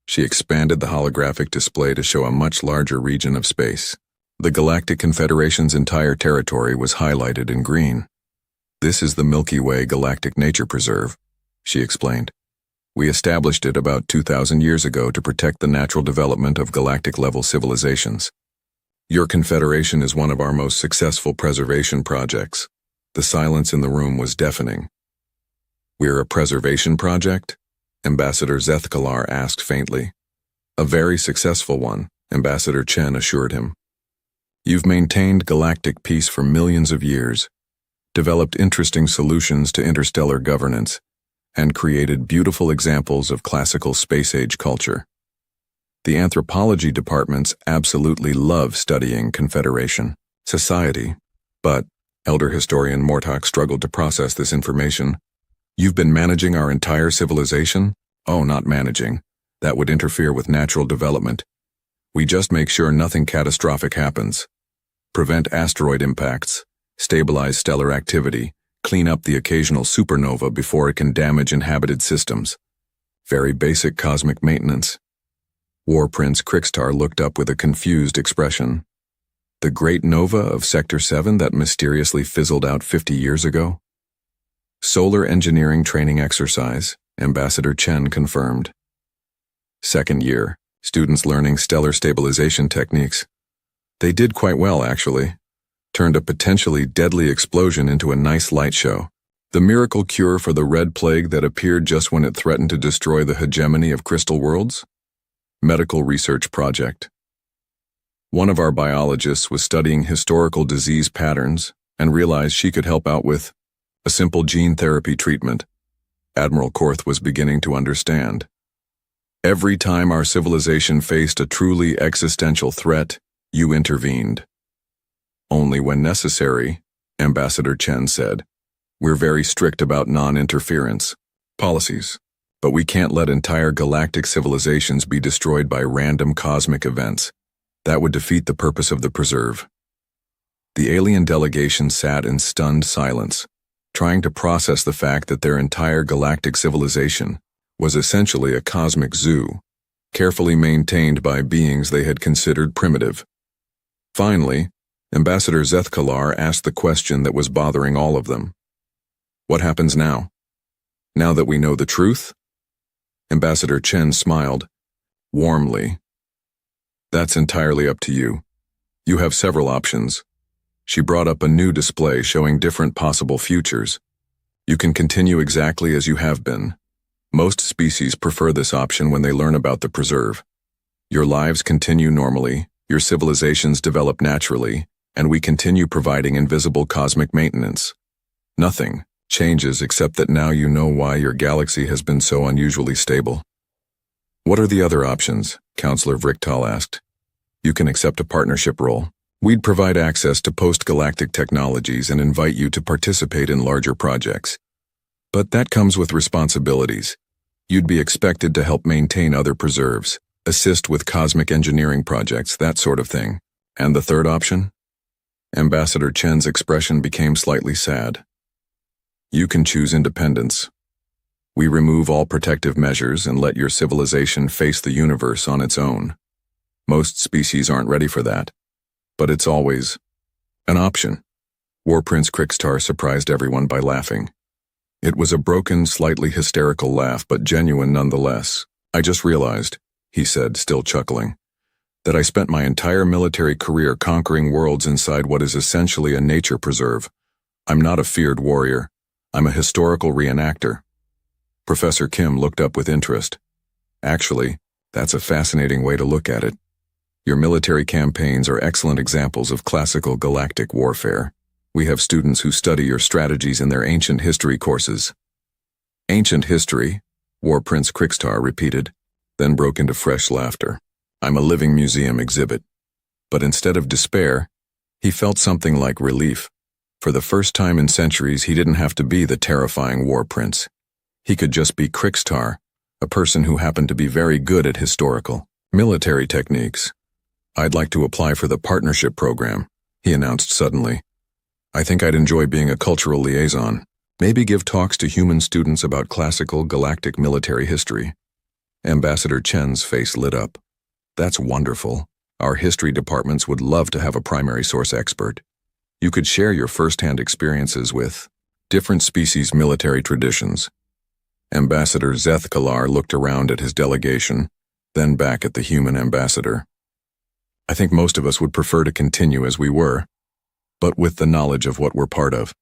She expanded the holographic display to show a much larger region of space. The Galactic Confederation's entire territory was highlighted in green. "This is the Milky Way Galactic Nature Preserve," she explained. "We established it about 2,000 years ago to protect the natural development of galactic-level civilizations. Your confederation is one of our most successful preservation projects." The silence in the room was deafening. "We're a preservation project?" Ambassador Zethkalar asked faintly. "A very successful one," Ambassador Chen assured him. "You've maintained galactic peace for millions of years, developed interesting solutions to interstellar governance, and created beautiful examples of classical space-age culture. The anthropology departments absolutely love studying Confederation society, but," Elder Historian Mortok struggled to process this information, "you've been managing our entire civilization?" "Oh, not managing. That would interfere with natural development. We just make sure nothing catastrophic happens. Prevent asteroid impacts, stabilize stellar activity, clean up the occasional supernova before it can damage inhabited systems. Very basic cosmic maintenance." War Prince Krikstar looked up with a confused expression. "The Great Nova of Sector 7 that mysteriously fizzled out 50 years ago?" "Solar engineering training exercise," Ambassador Chen confirmed. "Second year, students learning stellar stabilization techniques. They did quite well, actually. Turned a potentially deadly explosion into a nice light show. The miracle cure for the Red Plague that appeared just when it threatened to destroy the hegemony of crystal worlds? Medical research project. One of our biologists was studying historical disease patterns and realized she could help out with a simple gene therapy treatment." Admiral Korth was beginning to understand. "Every time our civilization faced a truly existential threat, you intervened." "Only when necessary," Ambassador Chen said. We're very strict about non-interference policies, but we can't let entire galactic civilizations be destroyed by random cosmic events. That would defeat the purpose of the preserve. The alien delegation sat in stunned silence, trying to process the fact that their entire galactic civilization was essentially a cosmic zoo, carefully maintained by beings they had considered primitive. Finally, Ambassador Zethkalar asked the question that was bothering all of them. What happens now? Now that we know the truth? Ambassador Chen smiled, warmly. That's entirely up to you. You have several options. She brought up a new display showing different possible futures. You can continue exactly as you have been. Most species prefer this option when they learn about the preserve. Your lives continue normally, your civilizations develop naturally, and we continue providing invisible cosmic maintenance. Nothing changes except that now you know why your galaxy has been so unusually stable. What are the other options? Counselor Vrichtal asked. You can accept a partnership role. We'd provide access to post-galactic technologies and invite you to participate in larger projects. But that comes with responsibilities. You'd be expected to help maintain other preserves, assist with cosmic engineering projects, that sort of thing. And the third option? Ambassador Chen's expression became slightly sad. You can choose independence. We remove all protective measures and let your civilization face the universe on its own. Most species aren't ready for that. But it's always an option. War Prince Krixtar surprised everyone by laughing. It was a broken, slightly hysterical laugh, but genuine nonetheless. I just realized, he said, still chuckling, that I spent my entire military career conquering worlds inside what is essentially a nature preserve. I'm not a feared warrior. I'm a historical reenactor. Professor Kim looked up with interest. Actually, that's a fascinating way to look at it. Your military campaigns are excellent examples of classical galactic warfare. We have students who study your strategies in their ancient history courses. Ancient history? War Prince Krixtar repeated, then broke into fresh laughter. I'm a living museum exhibit. But instead of despair, he felt something like relief. For the first time in centuries, he didn't have to be the terrifying War Prince. He could just be Krixtar, a person who happened to be very good at historical military techniques. I'd like to apply for the partnership program, he announced suddenly. I think I'd enjoy being a cultural liaison. Maybe give talks to human students about classical galactic military history. Ambassador Chen's face lit up. That's wonderful. Our history departments would love to have a primary source expert. You could share your first-hand experiences with different species' military traditions. Ambassador Zethkalar looked around at his delegation, then back at the human ambassador. I think most of us would prefer to continue as we were, but with the knowledge of what we're part of.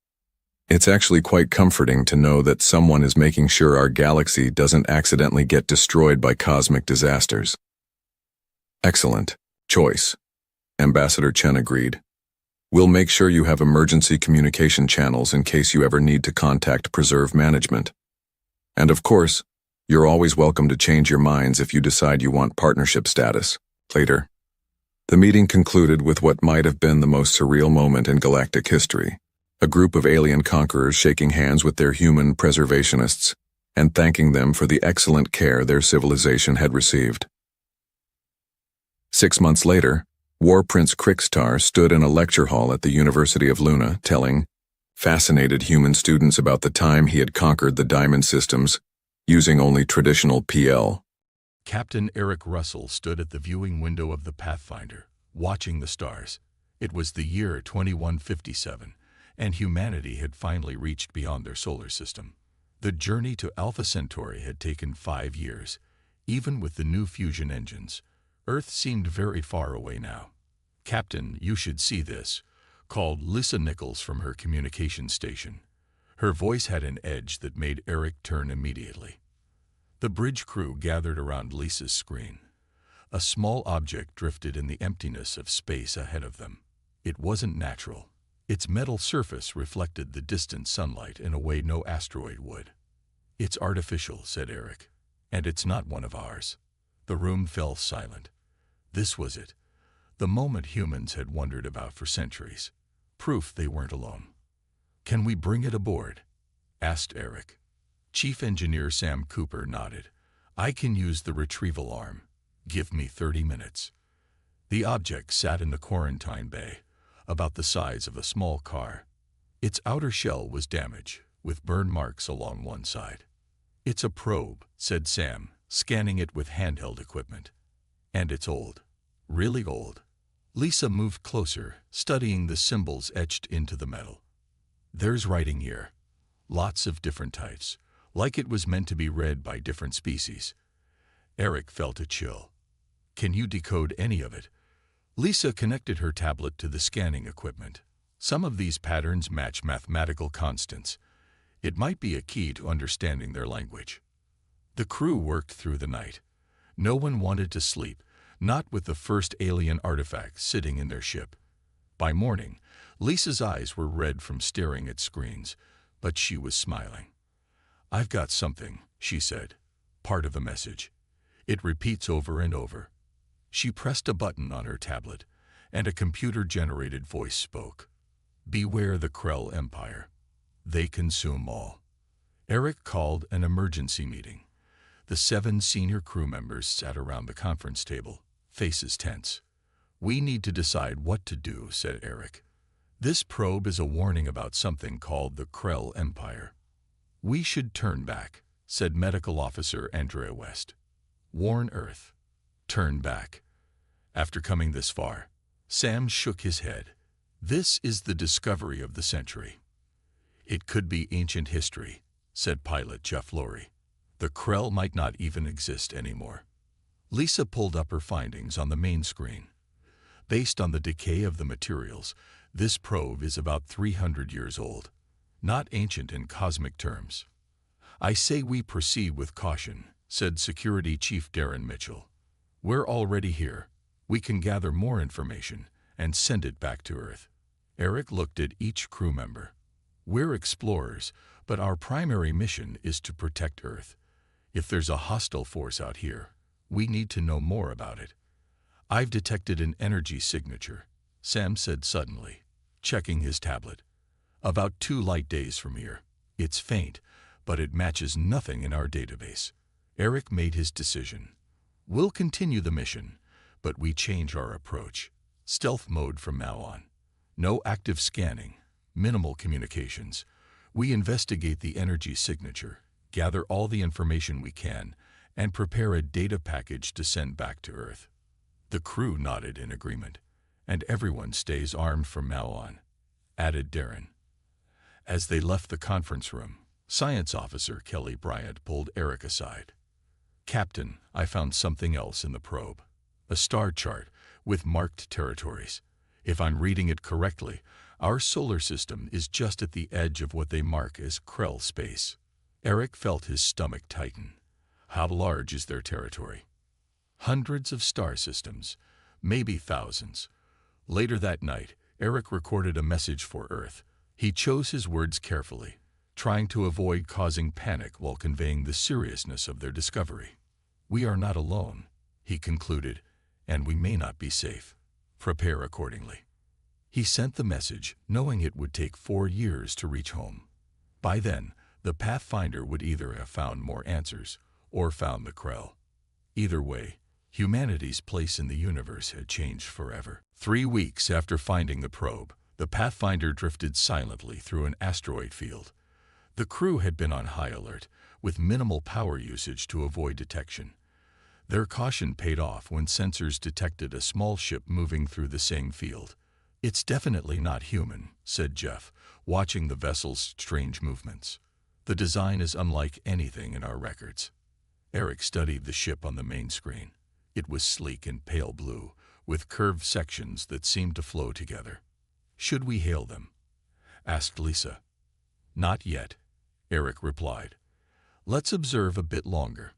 It's actually quite comforting to know that someone is making sure our galaxy doesn't accidentally get destroyed by cosmic disasters. Excellent choice, Ambassador Chen agreed. We'll make sure you have emergency communication channels in case you ever need to contact Preserve Management. And of course, you're always welcome to change your minds if you decide you want partnership status later. The meeting concluded with what might have been the most surreal moment in galactic history. A group of alien conquerors shaking hands with their human preservationists and thanking them for the excellent care their civilization had received. 6 months later, War Prince Krixtar stood in a lecture hall at the University of Luna telling fascinated human students about the time he had conquered the diamond systems using only traditional PL. Captain Eric Russell stood at the viewing window of the Pathfinder, watching the stars. It was the year 2157, and humanity had finally reached beyond their solar system. The journey to Alpha Centauri had taken 5 years. Even with the new fusion engines, Earth seemed very far away now. "Captain, you should see this," called Lisa Nichols from her communications station. Her voice had an edge that made Eric turn immediately. The bridge crew gathered around Lisa's screen. A small object drifted in the emptiness of space ahead of them. It wasn't natural. Its metal surface reflected the distant sunlight in a way no asteroid would. "It's artificial," said Eric, "and it's not one of ours." The room fell silent. This was it, the moment humans had wondered about for centuries. Proof they weren't alone. "Can we bring it aboard?" asked Eric. Chief Engineer Sam Cooper nodded. I can use the retrieval arm. Give me 30 minutes. The object sat in the quarantine bay, about the size of a small car. Its outer shell was damaged, with burn marks along one side. It's a probe, said Sam, scanning it with handheld equipment. And it's old. Really old. Lisa moved closer, studying the symbols etched into the metal. There's writing here. Lots of different types, like it was meant to be read by different species. Eric felt a chill. Can you decode any of it? Lisa connected her tablet to the scanning equipment. Some of these patterns match mathematical constants. It might be a key to understanding their language. The crew worked through the night. No one wanted to sleep, not with the first alien artifact sitting in their ship. By morning, Lisa's eyes were red from staring at screens, but she was smiling. I've got something, she said. Part of the message. It repeats over and over. She pressed a button on her tablet, and a computer-generated voice spoke. Beware the Krell Empire. They consume all. Eric called an emergency meeting. The 7 senior crew members sat around the conference table, faces tense. We need to decide what to do, said Eric. This probe is a warning about something called the Krell Empire. We should turn back, said Medical Officer Andrea West. Warn Earth. Turn back. After coming this far, Sam shook his head. This is the discovery of the century. It could be ancient history, said pilot Jeff Lorry. The Krell might not even exist anymore. Lisa pulled up her findings on the main screen. Based on the decay of the materials, this probe is about 300 years old, not ancient in cosmic terms. I say we proceed with caution, said Security Chief Darren Mitchell. We're already here. We can gather more information and send it back to Earth. Eric looked at each crew member. We're explorers, but our primary mission is to protect Earth. If there's a hostile force out here, we need to know more about it. I've detected an energy signature, Sam said suddenly, checking his tablet. About 2 light days from here. It's faint, but it matches nothing in our database. Eric made his decision. We'll continue the mission, but we change our approach. Stealth mode from now on. No active scanning, minimal communications. We investigate the energy signature, gather all the information we can, and prepare a data package to send back to Earth. The crew nodded in agreement, and everyone stays armed from now on, added Darren. As they left the conference room, Science Officer Kelly Bryant pulled Eric aside. Captain, I found something else in the probe. A star chart with marked territories. If I'm reading it correctly, our solar system is just at the edge of what they mark as Krell space. Eric felt his stomach tighten. How large is their territory? Hundreds of star systems, maybe thousands. Later that night, Eric recorded a message for Earth. He chose his words carefully, trying to avoid causing panic while conveying the seriousness of their discovery. We are not alone, he concluded, and we may not be safe. Prepare accordingly. He sent the message, knowing it would take 4 years to reach home. By then, the Pathfinder would either have found more answers or found the Krell. Either way, humanity's place in the universe had changed forever. 3 weeks after finding the probe, the Pathfinder drifted silently through an asteroid field. The crew had been on high alert, with minimal power usage to avoid detection. Their caution paid off when sensors detected a small ship moving through the same field. It's definitely not human, said Jeff, watching the vessel's strange movements. The design is unlike anything in our records. Eric studied the ship on the main screen. It was sleek and pale blue, with curved sections that seemed to flow together. Should we hail them? Asked Lisa. Not yet, Eric replied. Let's observe a bit longer.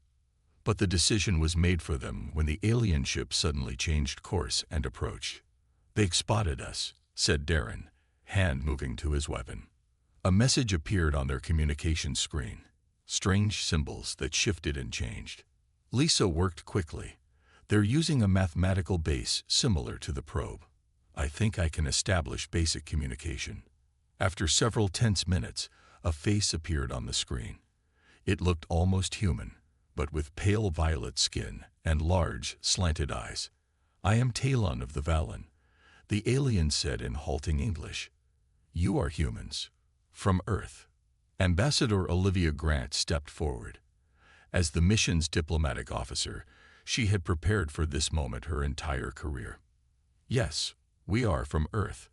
But the decision was made for them when the alien ship suddenly changed course and approached. They've spotted us, said Darren, hand moving to his weapon. A message appeared on their communication screen, strange symbols that shifted and changed. Lisa worked quickly. They're using a mathematical base similar to the probe. I think I can establish basic communication. After several tense minutes, A face appeared on the screen. It looked almost human, but with pale violet skin and large, slanted eyes. "I am Talon of the Valen," the alien said in halting English. "You are humans. From Earth." Ambassador Olivia Grant stepped forward. As the mission's diplomatic officer, she had prepared for this moment her entire career. "Yes, we are from Earth.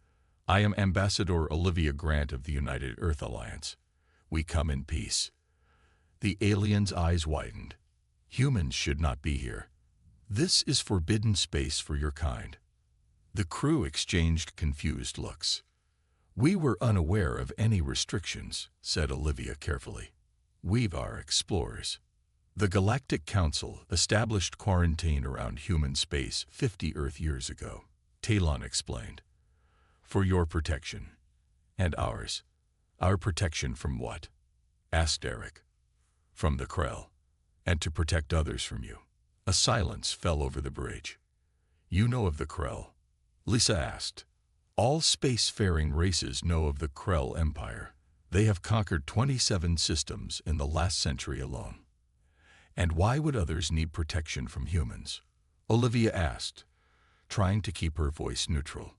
I am Ambassador Olivia Grant of the United Earth Alliance. We come in peace." The alien's eyes widened. "Humans should not be here. This is forbidden space for your kind." The crew exchanged confused looks. "We were unaware of any restrictions," said Olivia carefully. "We are explorers." "The Galactic Council established quarantine around human space 50 Earth years ago," Talon explained. "For your protection. And ours." "Our protection from what?" asked Eric. "From the Krell. And to protect others from you." A silence fell over the bridge. "You know of the Krell?" Lisa asked. "All spacefaring races know of the Krell Empire. They have conquered 27 systems in the last century alone." "And why would others need protection from humans?" Olivia asked, trying to keep her voice neutral.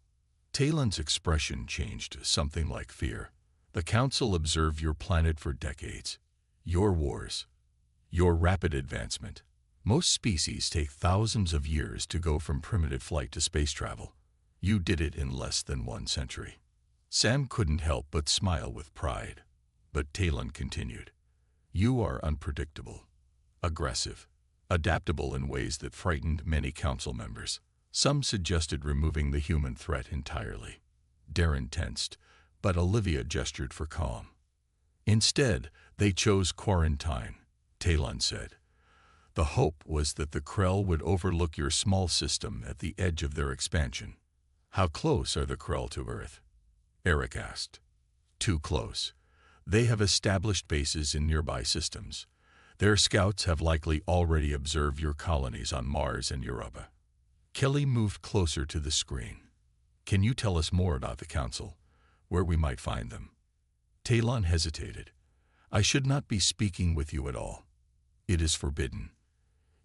Talon's expression changed to something like fear. "The Council observed your planet for decades. Your wars. Your rapid advancement. Most species take thousands of years to go from primitive flight to space travel. You did it in less than 1 century." Sam couldn't help but smile with pride. But Talon continued. "You are unpredictable, aggressive, adaptable in ways that frightened many council members. Some suggested removing the human threat entirely." Darren tensed, but Olivia gestured for calm. "Instead, they chose quarantine," Talon said. "The hope was that the Krell would overlook your small system at the edge of their expansion." "How close are the Krell to Earth?" Eric asked. "Too close. They have established bases in nearby systems. Their scouts have likely already observed your colonies on Mars and Europa." Kelly moved closer to the screen. "Can you tell us more about the Council, where we might find them?" Talon hesitated. "I should not be speaking with you at all. It is forbidden.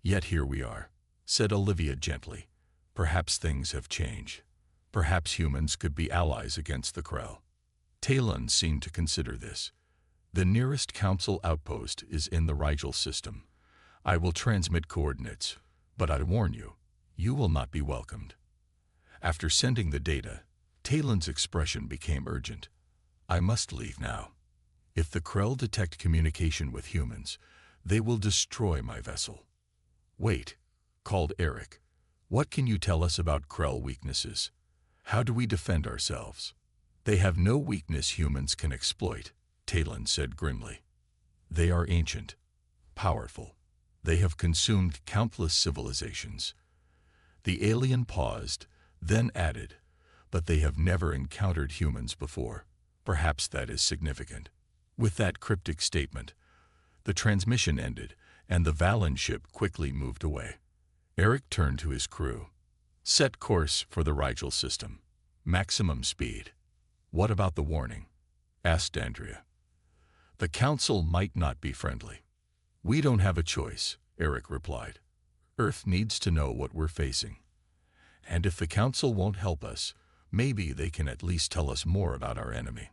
Yet here we are," said Olivia gently. "Perhaps things have changed. Perhaps humans could be allies against the Krell." Talon seemed to consider this. "The nearest Council outpost is in the Rigel system. I will transmit coordinates, but I warn you, you will not be welcomed." After sending the data, Talon's expression became urgent. "I must leave now. If the Krell detect communication with humans, they will destroy my vessel." "Wait," called Eric. "What can you tell us about Krell weaknesses? How do we defend ourselves?" "They have no weakness humans can exploit," Talon said grimly. "They are ancient, powerful. They have consumed countless civilizations." The alien paused, then added, "But they have never encountered humans before. Perhaps that is significant." With that cryptic statement, the transmission ended, and the Valen ship quickly moved away. Eric turned to his crew. "Set course for the Rigel system. Maximum speed." "What about the warning?" asked Andrea. "The Council might not be friendly." "We don't have a choice," Eric replied. "Earth needs to know what we're facing. And if the Council won't help us, maybe they can at least tell us more about our enemy."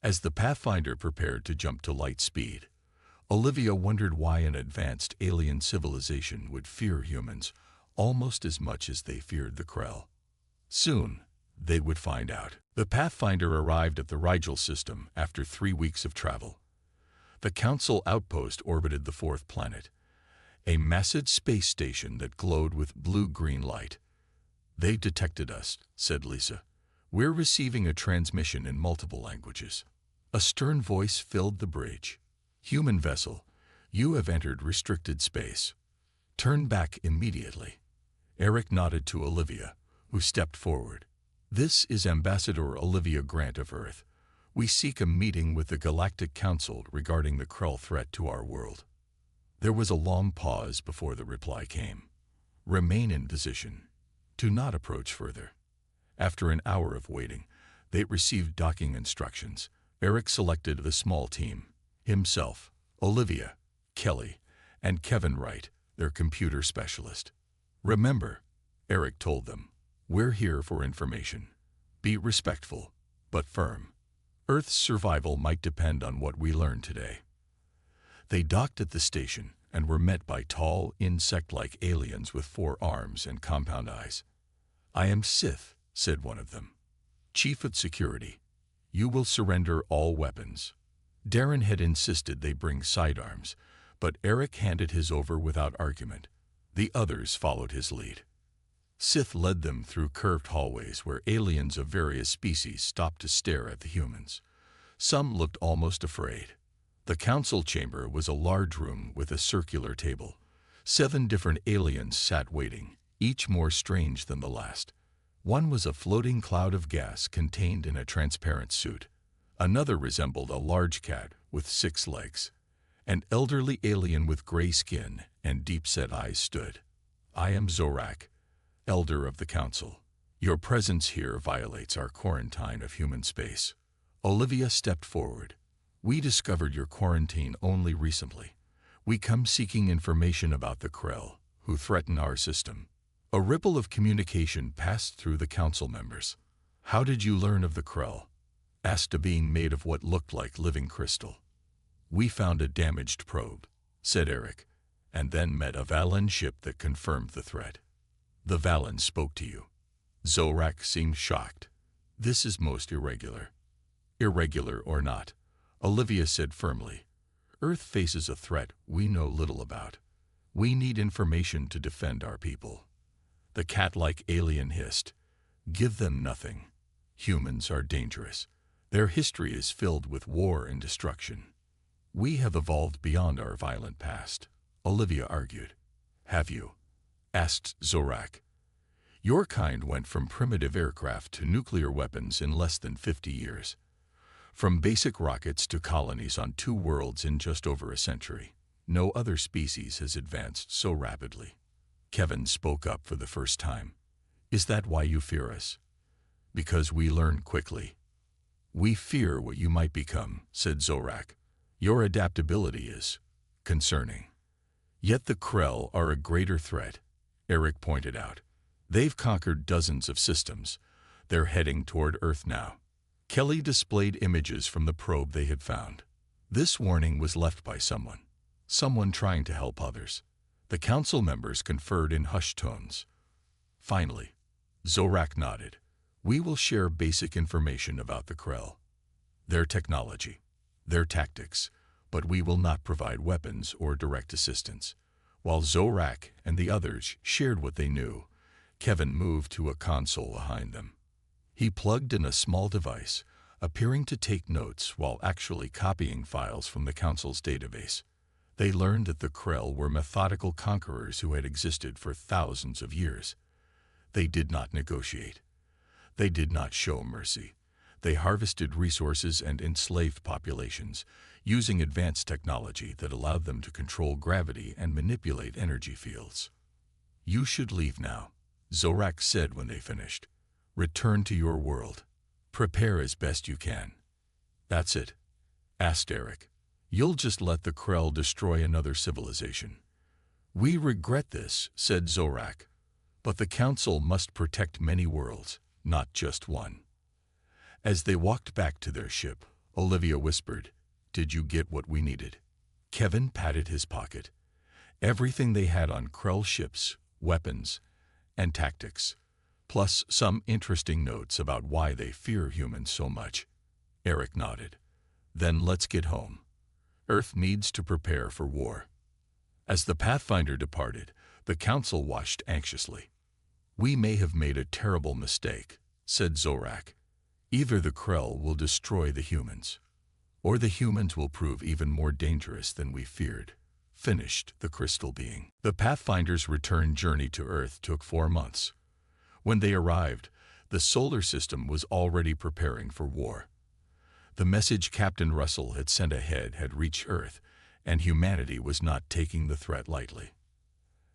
As the Pathfinder prepared to jump to light speed, Olivia wondered why an advanced alien civilization would fear humans almost as much as they feared the Krell. Soon, they would find out. The Pathfinder arrived at the Rigel system after 3 weeks of travel. The Council outpost orbited the 4th planet, a massive space station that glowed with blue-green light. "They detected us," said Lisa. "We're receiving a transmission in multiple languages." A stern voice filled the bridge. "Human vessel, you have entered restricted space. Turn back immediately." Eric nodded to Olivia, who stepped forward. "This is Ambassador Olivia Grant of Earth. We seek a meeting with the Galactic Council regarding the Krell threat to our world." There was a long pause before the reply came. "Remain in position. Do not approach further." After an hour of waiting, they received docking instructions. Eric selected the small team: himself, Olivia, Kelly, and Kevin Wright, their computer specialist. "Remember," Eric told them, "we're here for information. Be respectful, but firm. Earth's survival might depend on what we learn today." They docked at the station and were met by tall, insect-like aliens with 4 arms and compound eyes. "I am Sith," said one of them. "Chief of Security. You will surrender all weapons." Darren had insisted they bring sidearms, but Eric handed his over without argument. The others followed his lead. Sith led them through curved hallways where aliens of various species stopped to stare at the humans. Some looked almost afraid. The council chamber was a large room with a circular table. 7 different aliens sat waiting, each more strange than the last. One was a floating cloud of gas contained in a transparent suit. Another resembled a large cat with 6 legs. An elderly alien with gray skin and deep-set eyes stood. "I am Zorak, Elder of the Council. Your presence here violates our quarantine of human space." Olivia stepped forward. "We discovered your quarantine only recently. We come seeking information about the Krell, who threaten our system." A ripple of communication passed through the council members. "How did you learn of the Krell?" asked a being made of what looked like living crystal. "We found a damaged probe," said Eric, "and then met a Valan ship that confirmed the threat." "The Valan spoke to you?" Zorak seemed shocked. "This is most irregular." "Irregular or not," Olivia said firmly, "Earth faces a threat we know little about. We need information to defend our people." The cat-like alien hissed, "Give them nothing. Humans are dangerous. Their history is filled with war and destruction." "We have evolved beyond our violent past," Olivia argued. "Have you?" asked Zorak. "Your kind went from primitive aircraft to nuclear weapons in less than 50 years. From basic rockets to colonies on 2 worlds in just over a century. No other species has advanced so rapidly." Kevin spoke up for the first time. "Is that why you fear us?" "Because we learn quickly." "We fear what you might become," said Zorak. "Your adaptability is concerning." "Yet the Krell are a greater threat," Eric pointed out. "They've conquered dozens of systems. They're heading toward Earth now." Kelly displayed images from the probe they had found. This warning was left by someone trying to help others. The council members conferred in hushed tones. Finally, Zorak nodded. "We will share basic information about the Krell, their technology, their tactics, but we will not provide weapons or direct assistance." While Zorak and the others shared what they knew, Kevin moved to a console behind them. He plugged in a small device, appearing to take notes while actually copying files from the council's database. They learned that the Krell were methodical conquerors who had existed for thousands of years. They did not negotiate. They did not show mercy. They harvested resources and enslaved populations, using advanced technology that allowed them to control gravity and manipulate energy fields. "You should leave now," Zorak said when they finished. "Return to your world. Prepare as best you can." "That's it?" asked Eric. "You'll just let the Krell destroy another civilization?" "We regret this," said Zorak, "but the Council must protect many worlds, not just one." As they walked back to their ship, Olivia whispered, "Did you get what we needed?" Kevin patted his pocket. "Everything they had on Krell ships, weapons, and tactics, plus some interesting notes about why they fear humans so much." Eric nodded. "Then let's get home. Earth needs to prepare for war." As the Pathfinder departed, the Council watched anxiously. "We may have made a terrible mistake," said Zorak. "Either the Krell will destroy the humans, or the humans will prove even more dangerous than we feared," finished the crystal being. The Pathfinder's return journey to Earth took 4 months. When they arrived, the solar system was already preparing for war. The message Captain Russell had sent ahead had reached Earth, and humanity was not taking the threat lightly.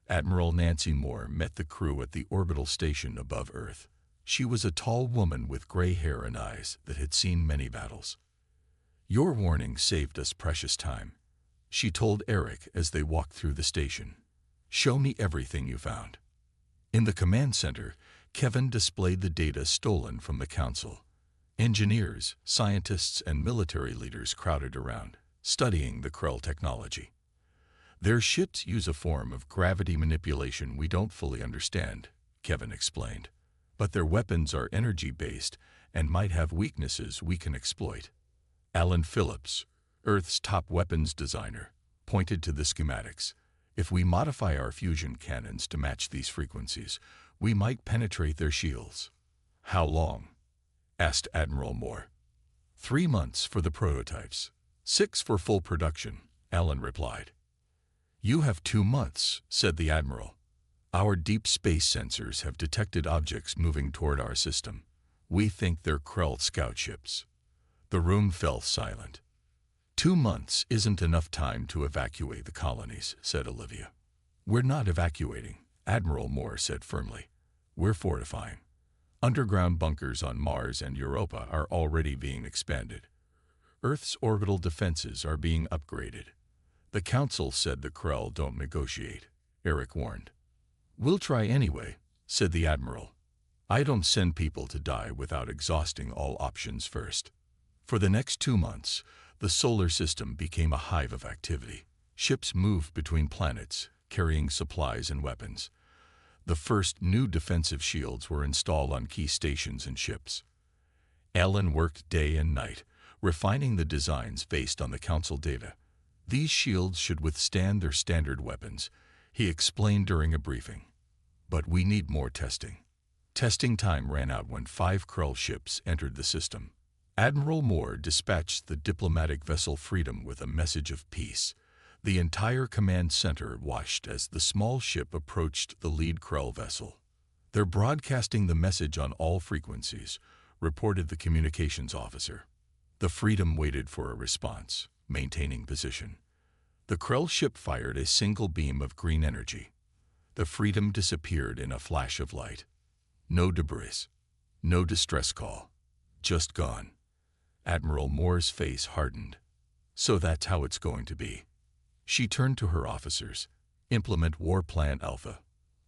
Admiral Nancy Moore met the crew at the orbital station above Earth. She was a tall woman with gray hair and eyes that had seen many battles. Your warning saved us precious time, she told Eric as they walked through the station. Show me everything you found. In the command center, Kevin displayed the data stolen from the council. Engineers, scientists, and military leaders crowded around, studying the Krell technology. Their ships use a form of gravity manipulation we don't fully understand, Kevin explained. But their weapons are energy-based and might have weaknesses we can exploit. Alan Phillips, Earth's top weapons designer, pointed to the schematics. If we modify our fusion cannons to match these frequencies, we might penetrate their shields. How long? Asked Admiral Moore. 3 months for the prototypes. 6 for full production, Alan replied. You have 2 months, said the Admiral. Our deep space sensors have detected objects moving toward our system. We think they're Krell scout ships. The room fell silent. 2 months isn't enough time to evacuate the colonies, said Olivia. We're not evacuating, Admiral Moore said firmly. We're fortifying. Underground bunkers on Mars and Europa are already being expanded. Earth's orbital defenses are being upgraded. The Council said the Krell don't negotiate, Eric warned. We'll try anyway, said the Admiral. I don't send people to die without exhausting all options first. For the next 2 months, the solar system became a hive of activity. Ships moved between planets, carrying supplies and weapons. The first new defensive shields were installed on key stations and ships. Alan worked day and night, refining the designs based on the Council data. These shields should withstand their standard weapons, he explained during a briefing. But we need more testing. Testing time ran out when 5 Krell ships entered the system. Admiral Moore dispatched the diplomatic vessel Freedom with a message of peace. The entire command center watched as the small ship approached the lead Krell vessel. They're broadcasting the message on all frequencies, reported the communications officer. The Freedom waited for a response, maintaining position. The Krell ship fired a single beam of green energy. The Freedom disappeared in a flash of light. No debris, no distress call, just gone. Admiral Moore's face hardened. So that's how it's going to be. She turned to her officers. Implement War Plan Alpha.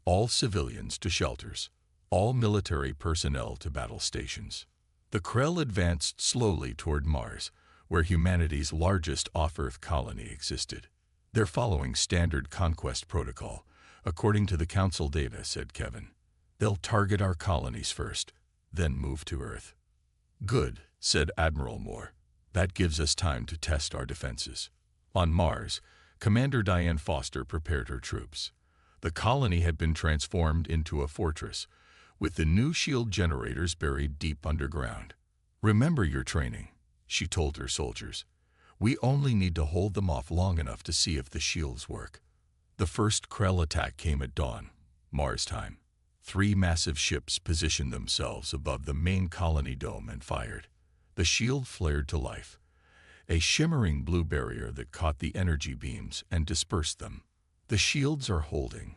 All civilians to shelters. All military personnel to battle stations. The Krell advanced slowly toward Mars, where humanity's largest off-Earth colony existed. They're following standard conquest protocol, according to the Council data, said Kevin. They'll target our colonies first, then move to Earth. Good, said Admiral Moore. That gives us time to test our defenses. On Mars, Commander Diane Foster prepared her troops. The colony had been transformed into a fortress, with the new shield generators buried deep underground. Remember your training, she told her soldiers. We only need to hold them off long enough to see if the shields work. The first Krell attack came at dawn, Mars time. 3 massive ships positioned themselves above the main colony dome and fired. The shield flared to life, a shimmering blue barrier that caught the energy beams and dispersed them. The shields are holding,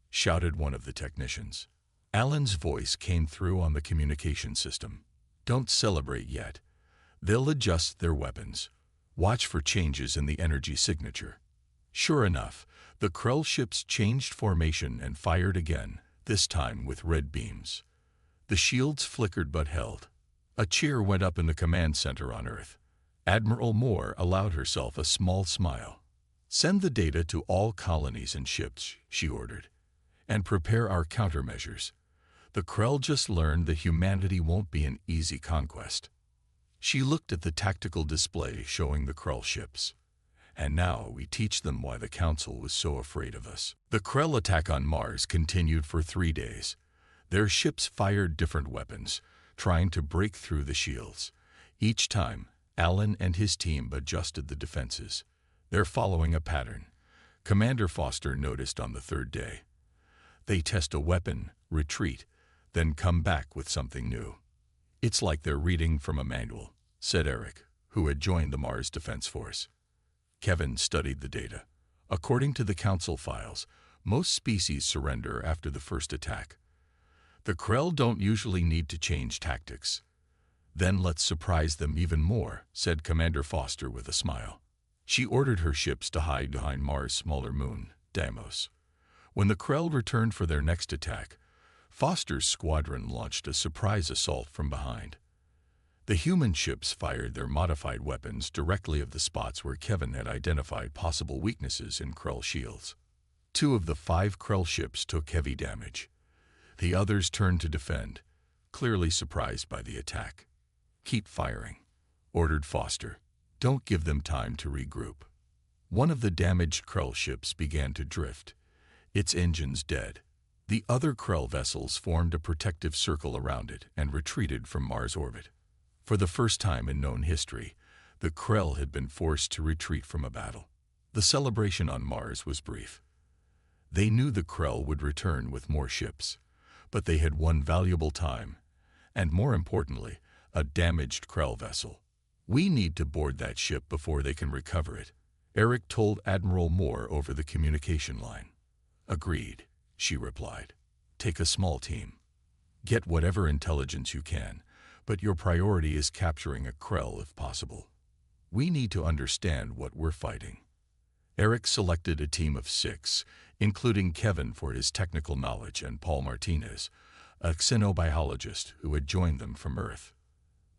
shouted one of the technicians. Alan's voice came through on the communication system. Don't celebrate yet. They'll adjust their weapons. Watch for changes in the energy signature. Sure enough, the Krell ships changed formation and fired again, this time with red beams. The shields flickered but held. A cheer went up in the command center on Earth. Admiral Moore allowed herself a small smile. Send the data to all colonies and ships, she ordered, and prepare our countermeasures. The Krell just learned that humanity won't be an easy conquest. She looked at the tactical display showing the Krell ships. And now we teach them why the Council was so afraid of us. The Krell attack on Mars continued for 3 days. Their ships fired different weapons, trying to break through the shields. Each time, Alan and his team adjusted the defenses. They're following a pattern, Commander Foster noticed on the 3rd day. They test a weapon, retreat, then come back with something new. It's like they're reading from a manual, said Eric, who had joined the Mars Defense Force. Kevin studied the data. According to the Council files, most species surrender after the first attack. The Krell don't usually need to change tactics. Then let's surprise them even more, said Commander Foster with a smile. She ordered her ships to hide behind Mars' smaller moon, Deimos. When the Krell returned for their next attack, Foster's squadron launched a surprise assault from behind. The human ships fired their modified weapons directly at the spots where Kevin had identified possible weaknesses in Krell shields. 2 of the 5 Krell ships took heavy damage. The others turned to defend, clearly surprised by the attack. Keep firing, ordered Foster. Don't give them time to regroup. One of the damaged Krell ships began to drift, its engines dead. The other Krell vessels formed a protective circle around it and retreated from Mars' orbit. For the first time in known history, the Krell had been forced to retreat from a battle. The celebration on Mars was brief. They knew the Krell would return with more ships, but they had won valuable time, and more importantly, a damaged Krell vessel. We need to board that ship before they can recover it, Eric told Admiral Moore over the communication line. Agreed, she replied. Take a small team. Get whatever intelligence you can, but your priority is capturing a Krell if possible. We need to understand what we're fighting. Eric selected a team of 6, including Kevin for his technical knowledge and Paul Martinez, a xenobiologist who had joined them from Earth.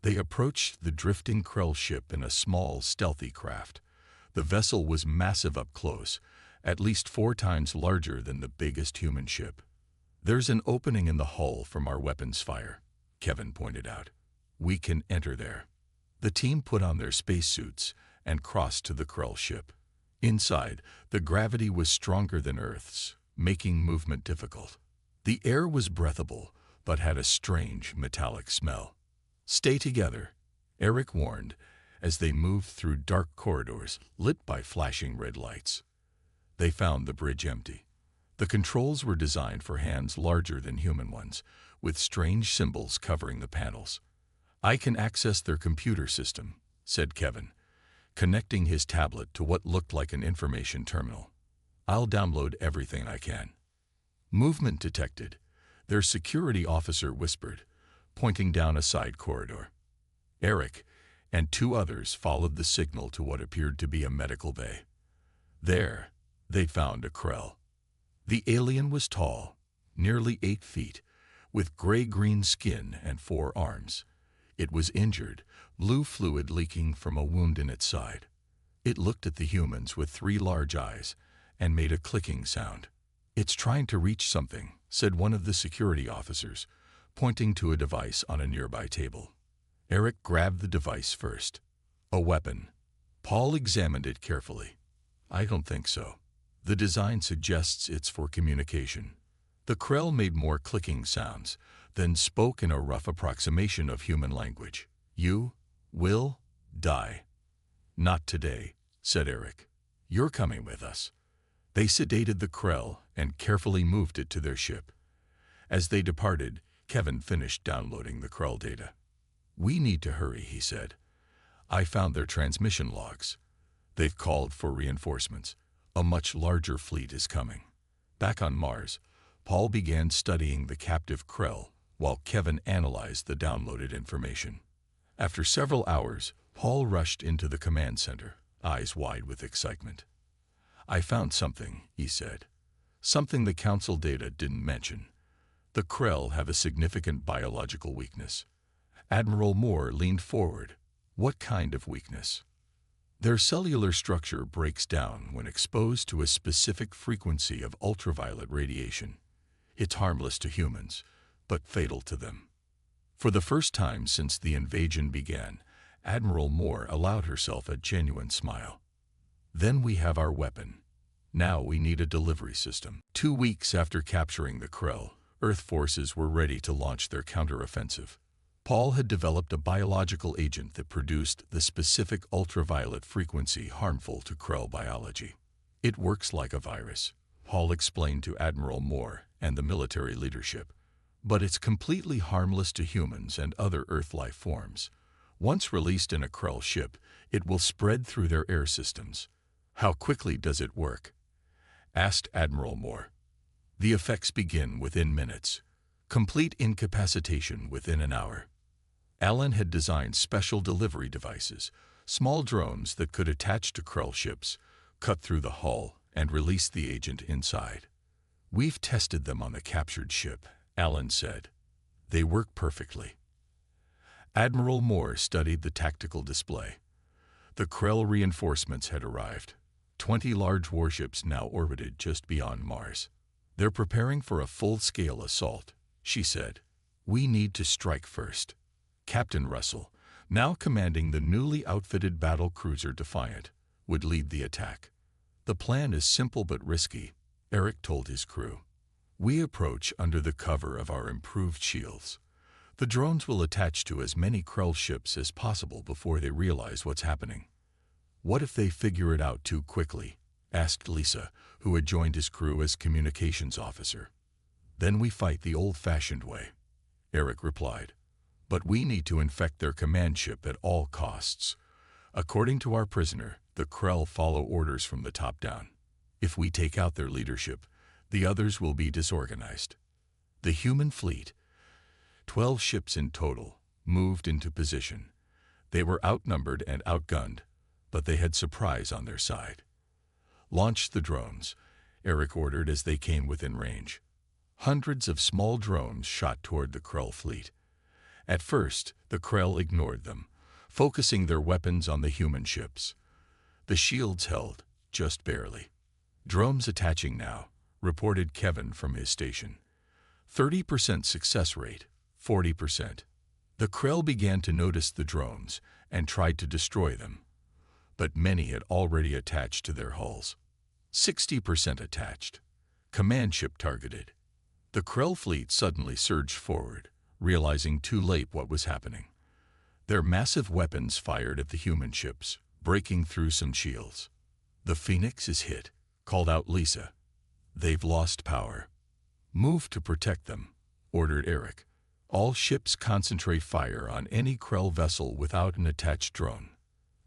They approached the drifting Krell ship in a small, stealthy craft. The vessel was massive up close, at least 4 times larger than the biggest human ship. There's an opening in the hull from our weapons fire, Kevin pointed out. We can enter there. The team put on their spacesuits and crossed to the Krell ship. Inside, the gravity was stronger than Earth's, making movement difficult. The air was breathable, but had a strange metallic smell. Stay together, Eric warned, as they moved through dark corridors lit by flashing red lights. They found the bridge empty. The controls were designed for hands larger than human ones, with strange symbols covering the panels. I can access their computer system, said Kevin, connecting his tablet to what looked like an information terminal. I'll download everything I can. Movement detected, their security officer whispered, pointing down a side corridor. Eric and 2 others followed the signal to what appeared to be a medical bay. There, they found a Krell. The alien was tall, nearly 8 feet, with gray-green skin and 4 arms. It was injured, blue fluid leaking from a wound in its side. It looked at the humans with 3 large eyes and made a clicking sound. It's trying to reach something, said one of the security officers, pointing to a device on a nearby table. Eric grabbed the device first. A weapon. Paul examined it carefully. I don't think so. The design suggests it's for communication. The Krell made more clicking sounds, then spoke in a rough approximation of human language. You will die. Not today, said Eric. You're coming with us. They sedated the Krell and carefully moved it to their ship. As they departed, Kevin finished downloading the Krell data. We need to hurry, he said. I found their transmission logs. They've called for reinforcements. A much larger fleet is coming. Back on Mars, Paul began studying the captive Krell while Kevin analyzed the downloaded information. After several hours, Paul rushed into the command center, eyes wide with excitement. I found something, he said. Something the Council data didn't mention. The Krell have a significant biological weakness. Admiral Moore leaned forward. What kind of weakness? Their cellular structure breaks down when exposed to a specific frequency of ultraviolet radiation. It's harmless to humans, but fatal to them. For the first time since the invasion began, Admiral Moore allowed herself a genuine smile. Then we have our weapon. Now we need a delivery system. 2 weeks after capturing the Krell, Earth forces were ready to launch their counteroffensive. Paul had developed a biological agent that produced the specific ultraviolet frequency harmful to Krell biology. It works like a virus, Paul explained to Admiral Moore and the military leadership. But it's completely harmless to humans and other Earth life forms. Once released in a Krell ship, it will spread through their air systems. How quickly does it work? Asked Admiral Moore. The effects begin within minutes. Complete incapacitation within an hour. Alan had designed special delivery devices, small drones that could attach to Krell ships, cut through the hull, and release the agent inside. "We've tested them on the captured ship," Alan said. "They work perfectly." Admiral Moore studied the tactical display. The Krell reinforcements had arrived. 20 large warships now orbited just beyond Mars. "They're preparing for a full-scale assault," she said. "We need to strike first." Captain Russell, now commanding the newly outfitted battle cruiser Defiant, would lead the attack. "The plan is simple but risky," Eric told his crew. "We approach under the cover of our improved shields. The drones will attach to as many Krell ships as possible before they realize what's happening." "What if they figure it out too quickly?" asked Lisa, who had joined his crew as communications officer. "Then we fight the old-fashioned way," Eric replied. "But we need to infect their command ship at all costs. According to our prisoner, the Krell follow orders from the top down. If we take out their leadership, the others will be disorganized." The human fleet, 12 ships in total, moved into position. They were outnumbered and outgunned, but they had surprise on their side. "Launch the drones," Eric ordered as they came within range. Hundreds of small drones shot toward the Krell fleet. At first, the Krell ignored them, focusing their weapons on the human ships. The shields held, just barely. "Drones attaching now," reported Kevin from his station. 30% success rate, 40%. The Krell began to notice the drones and tried to destroy them, but many had already attached to their hulls. 60% attached. Command ship targeted. The Krell fleet suddenly surged forward, realizing too late what was happening. Their massive weapons fired at the human ships, breaking through some shields. "The Phoenix is hit," called out Lisa. "They've lost power." "Move to protect them," ordered Eric. "All ships concentrate fire on any Krell vessel without an attached drone."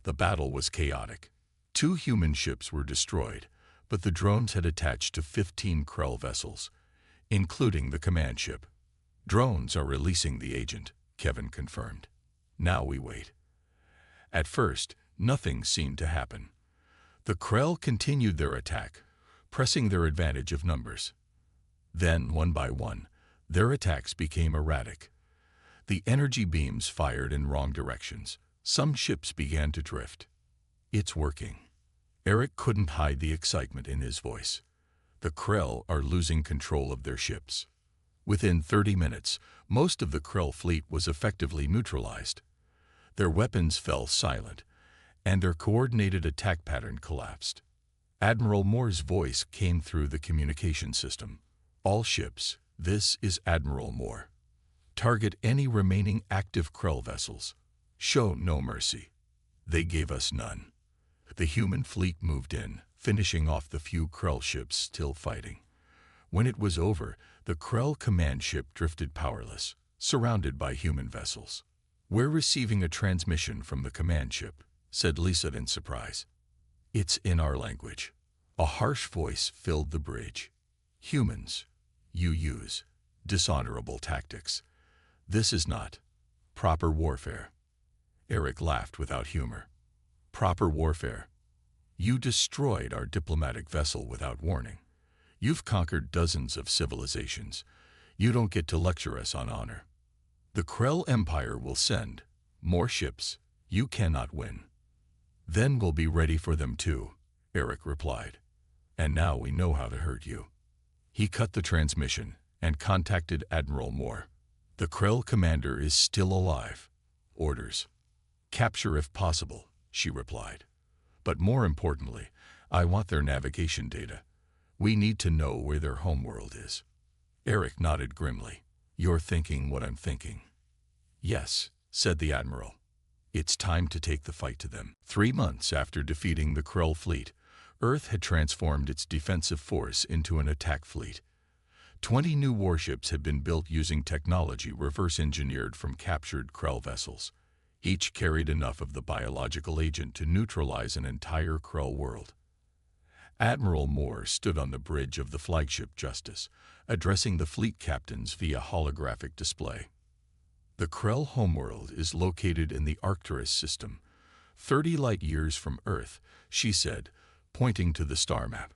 The battle was chaotic. 2 human ships were destroyed, but the drones had attached to 15 Krell vessels, including the command ship. "Drones are releasing the agent," Kevin confirmed. "Now we wait." At first, nothing seemed to happen. The Krell continued their attack, pressing their advantage of numbers. Then, one by one, their attacks became erratic. The energy beams fired in wrong directions. Some ships began to drift. "It's working." Eric couldn't hide the excitement in his voice. The Krell are losing control of their ships. Within 30 minutes, most of the Krell fleet was effectively neutralized. Their weapons fell silent, and their coordinated attack pattern collapsed. Admiral Moore's voice came through the communication system. "All ships, this is Admiral Moore. Target any remaining active Krell vessels. Show no mercy." They gave us none. The human fleet moved in, finishing off the few Krell ships still fighting. When it was over, the Krell command ship drifted powerless, surrounded by human vessels. "We're receiving a transmission from the command ship," said Lisa in surprise. "It's in our language." A harsh voice filled the bridge. "Humans, you use dishonorable tactics. This is not proper warfare." Eric laughed without humor. "Proper warfare? You destroyed our diplomatic vessel without warning. You've conquered dozens of civilizations. You don't get to lecture us on honor. The Krell Empire will send more ships. You cannot win." "Then we'll be ready for them too," Eric replied. "And now we know how to hurt you." He cut the transmission and contacted Admiral Moore. "The Krell commander is still alive. Orders. Capture if possible," she replied. "But more importantly, I want their navigation data. We need to know where their homeworld is." Eric nodded grimly. "You're thinking what I'm thinking." "Yes," said the Admiral. "It's time to take the fight to them." 3 months after defeating the Krell fleet, Earth had transformed its defensive force into an attack fleet. 20 new warships had been built using technology reverse-engineered from captured Krell vessels. Each carried enough of the biological agent to neutralize an entire Krell world. Admiral Moore stood on the bridge of the flagship Justice, addressing the fleet captains via holographic display. The Krell homeworld is located in the Arcturus system, 30 light-years from Earth, she said, pointing to the star map.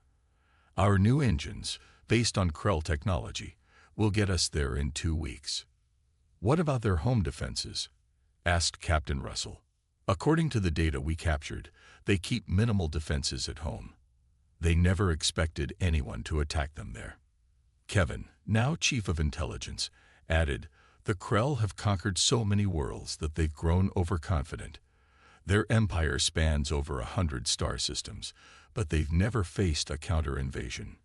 Our new engines, based on Krell technology, will get us there in 2 weeks. What about their home defenses? Asked Captain Russell. According to the data we captured, they keep minimal defenses at home. They never expected anyone to attack them there. Kevin, now Chief of Intelligence, added, the Krell have conquered so many worlds that they've grown overconfident. Their empire spans over 100 star systems, but they've never faced a counter-invasion.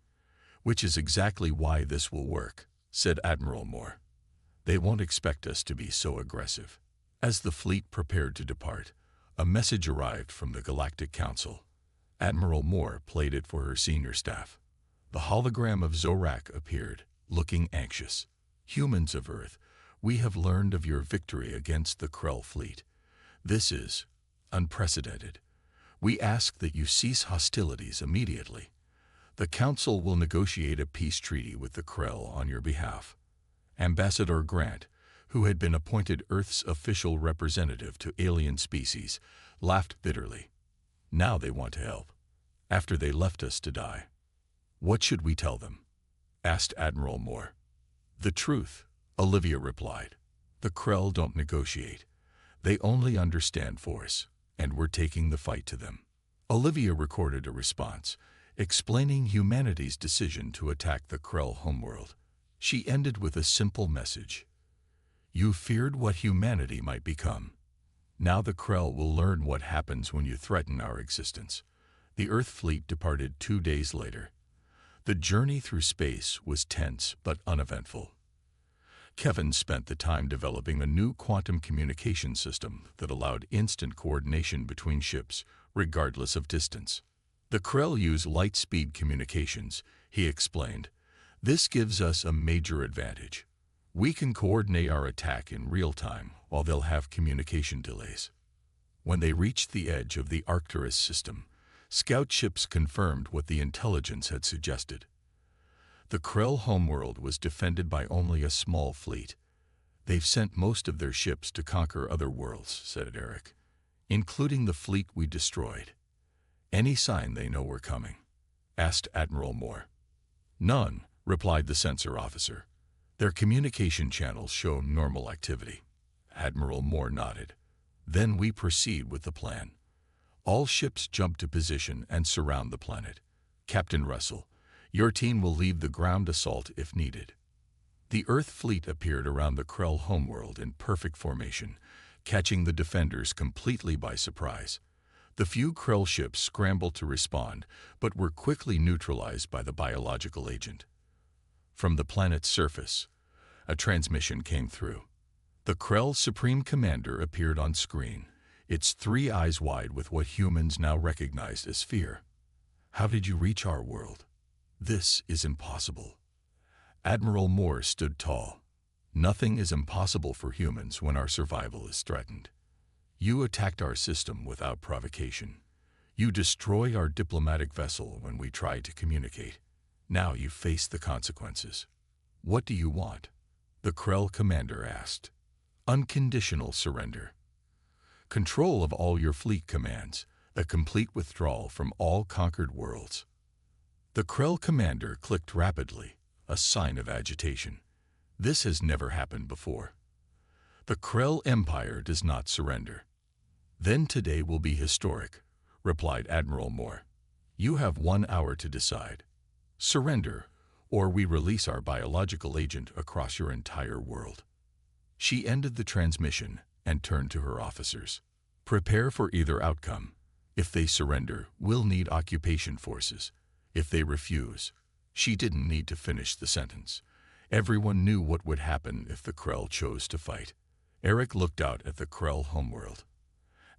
Which is exactly why this will work, said Admiral Moore. They won't expect us to be so aggressive. As the fleet prepared to depart, a message arrived from the Galactic Council. Admiral Moore played it for her senior staff. The hologram of Zorak appeared, looking anxious. Humans of Earth, we have learned of your victory against the Krell fleet. This is unprecedented. We ask that you cease hostilities immediately. The Council will negotiate a peace treaty with the Krell on your behalf. Ambassador Grant, who had been appointed Earth's official representative to alien species, laughed bitterly. Now they want to help, after they left us to die. What should we tell them? Asked Admiral Moore. The truth, Olivia replied. The Krell don't negotiate. They only understand force, and we're taking the fight to them. Olivia recorded a response, explaining humanity's decision to attack the Krell homeworld. She ended with a simple message. You feared what humanity might become. Now the Krell will learn what happens when you threaten our existence. The Earth fleet departed 2 days later. The journey through space was tense but uneventful. Kevin spent the time developing a new quantum communication system that allowed instant coordination between ships, regardless of distance. The Krell use light-speed communications, he explained. This gives us a major advantage. We can coordinate our attack in real time while they'll have communication delays. When they reached the edge of the Arcturus system, scout ships confirmed what the intelligence had suggested. The Krell homeworld was defended by only a small fleet. They've sent most of their ships to conquer other worlds, said Eric, including the fleet we destroyed. Any sign they know we're coming? Asked Admiral Moore. None, replied the sensor officer. Their communication channels show normal activity. Admiral Moore nodded. Then we proceed with the plan. All ships jump to position and surround the planet. Captain Russell, your team will lead the ground assault if needed. The Earth fleet appeared around the Krell homeworld in perfect formation, catching the defenders completely by surprise. The few Krell ships scrambled to respond, but were quickly neutralized by the biological agent. From the planet's surface, a transmission came through. The Krell Supreme Commander appeared on screen, its 3 eyes wide with what humans now recognized as fear. How did you reach our world? This is impossible. Admiral Moore stood tall. Nothing is impossible for humans when our survival is threatened. You attacked our system without provocation. You destroy our diplomatic vessel when we try to communicate. Now you face the consequences. What do you want? The Krell commander asked. Unconditional surrender. Control of all your fleet commands, a complete withdrawal from all conquered worlds. The Krell commander clicked rapidly, a sign of agitation. This has never happened before. The Krell Empire does not surrender. Then today will be historic, replied Admiral Moore. You have 1 hour to decide. Surrender, or we release our biological agent across your entire world. She ended the transmission and turned to her officers. Prepare for either outcome. If they surrender, we'll need occupation forces. If they refuse, she didn't need to finish the sentence. Everyone knew what would happen if the Krell chose to fight. Eric looked out at the Krell homeworld.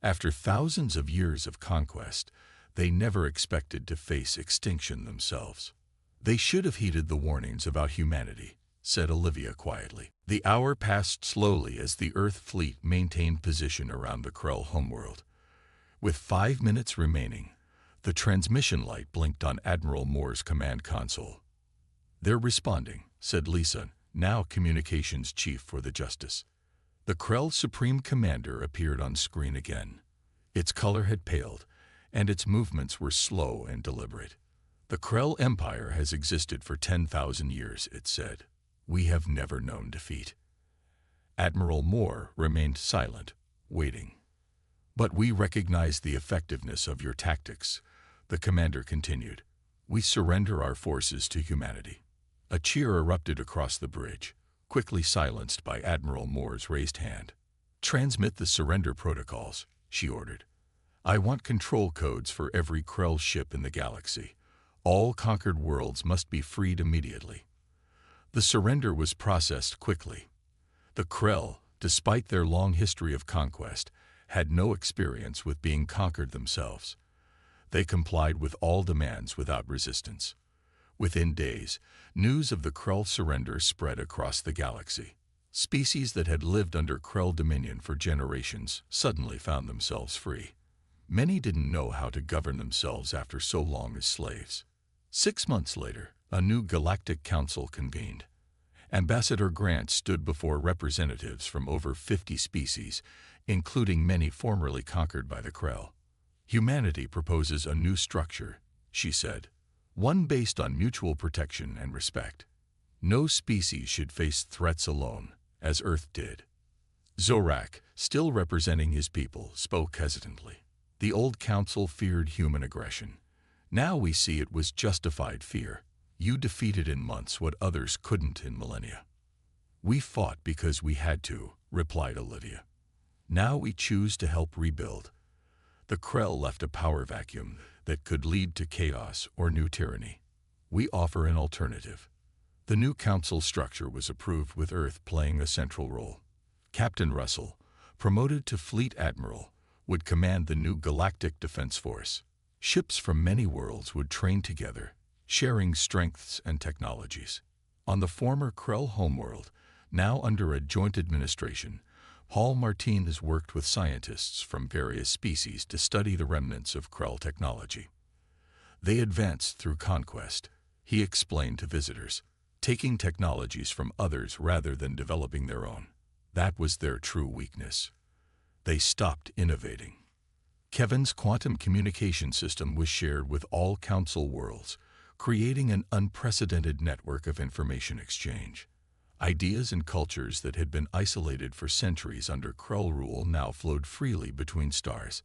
After thousands of years of conquest, they never expected to face extinction themselves. They should have heeded the warnings about humanity, said Olivia quietly. The hour passed slowly as the Earth fleet maintained position around the Krell homeworld. With 5 minutes remaining, the transmission light blinked on Admiral Moore's command console. They're responding, said Lisa, now communications chief for the Justice. The Krell Supreme Commander appeared on screen again. Its color had paled, and its movements were slow and deliberate. The Krell Empire has existed for 10,000 years, it said. We have never known defeat. Admiral Moore remained silent, waiting. But we recognize the effectiveness of your tactics, the commander continued. We surrender our forces to humanity. A cheer erupted across the bridge, quickly silenced by Admiral Moore's raised hand. Transmit the surrender protocols, she ordered. I want control codes for every Krell ship in the galaxy. All conquered worlds must be freed immediately. The surrender was processed quickly. The Krell, despite their long history of conquest, had no experience with being conquered themselves. They complied with all demands without resistance. Within days, news of the Krell surrender spread across the galaxy. Species that had lived under Krell dominion for generations suddenly found themselves free. Many didn't know how to govern themselves after so long as slaves. 6 months later, a new galactic council convened. Ambassador Grant stood before representatives from over 50 species, including many formerly conquered by the Krell. Humanity proposes a new structure, she said, one based on mutual protection and respect. No species should face threats alone, as Earth did. Zorak, still representing his people, spoke hesitantly. The old council feared human aggression. Now we see it was justified fear. You defeated in months what others couldn't in millennia. We fought because we had to, replied Olivia. Now we choose to help rebuild. The Krell left a power vacuum that could lead to chaos or new tyranny. We offer an alternative. The new council structure was approved with Earth playing a central role. Captain Russell, promoted to Fleet Admiral, would command the new Galactic Defense Force. Ships from many worlds would train together, sharing strengths and technologies. On the former Krell homeworld, now under a joint administration, Paul Martinez worked with scientists from various species to study the remnants of Krell technology. They advanced through conquest, he explained to visitors, taking technologies from others rather than developing their own. That was their true weakness. They stopped innovating. Kevin's quantum communication system was shared with all council worlds, creating an unprecedented network of information exchange. Ideas and cultures that had been isolated for centuries under Krell rule now flowed freely between stars.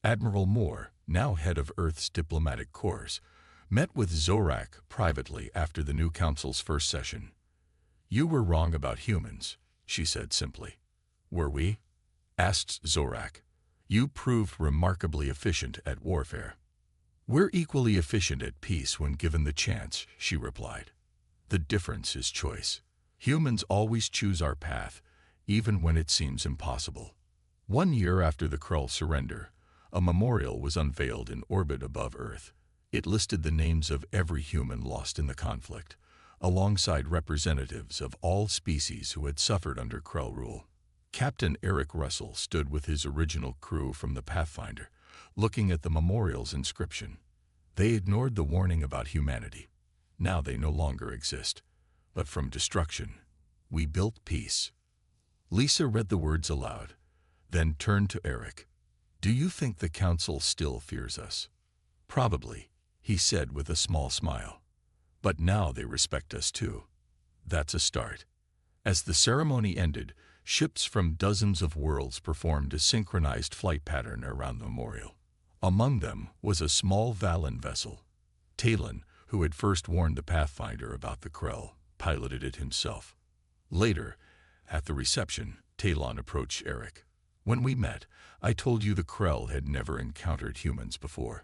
Admiral Moore, now head of Earth's diplomatic corps, met with Zorak privately after the new council's first session. You were wrong about humans, she said simply. Were we? Asked Zorak. You proved remarkably efficient at warfare. We're equally efficient at peace when given the chance, she replied. The difference is choice. Humans always choose our path, even when it seems impossible. 1 year after the Krell surrender, a memorial was unveiled in orbit above Earth. It listed the names of every human lost in the conflict, alongside representatives of all species who had suffered under Krell rule. Captain Eric Russell stood with his original crew from the Pathfinder, looking at the memorial's inscription. They ignored the warning about humanity. Now they no longer exist. But from destruction, we built peace. Lisa read the words aloud, then turned to Eric. Do you think the council still fears us? Probably, he said with a small smile. But now they respect us too. That's a start. As the ceremony ended, ships from dozens of worlds performed a synchronized flight pattern around the memorial. Among them was a small Valen vessel. Talon, who had first warned the Pathfinder about the Krell, piloted it himself. Later, at the reception, Talon approached Eric. When we met, I told you the Krell had never encountered humans before.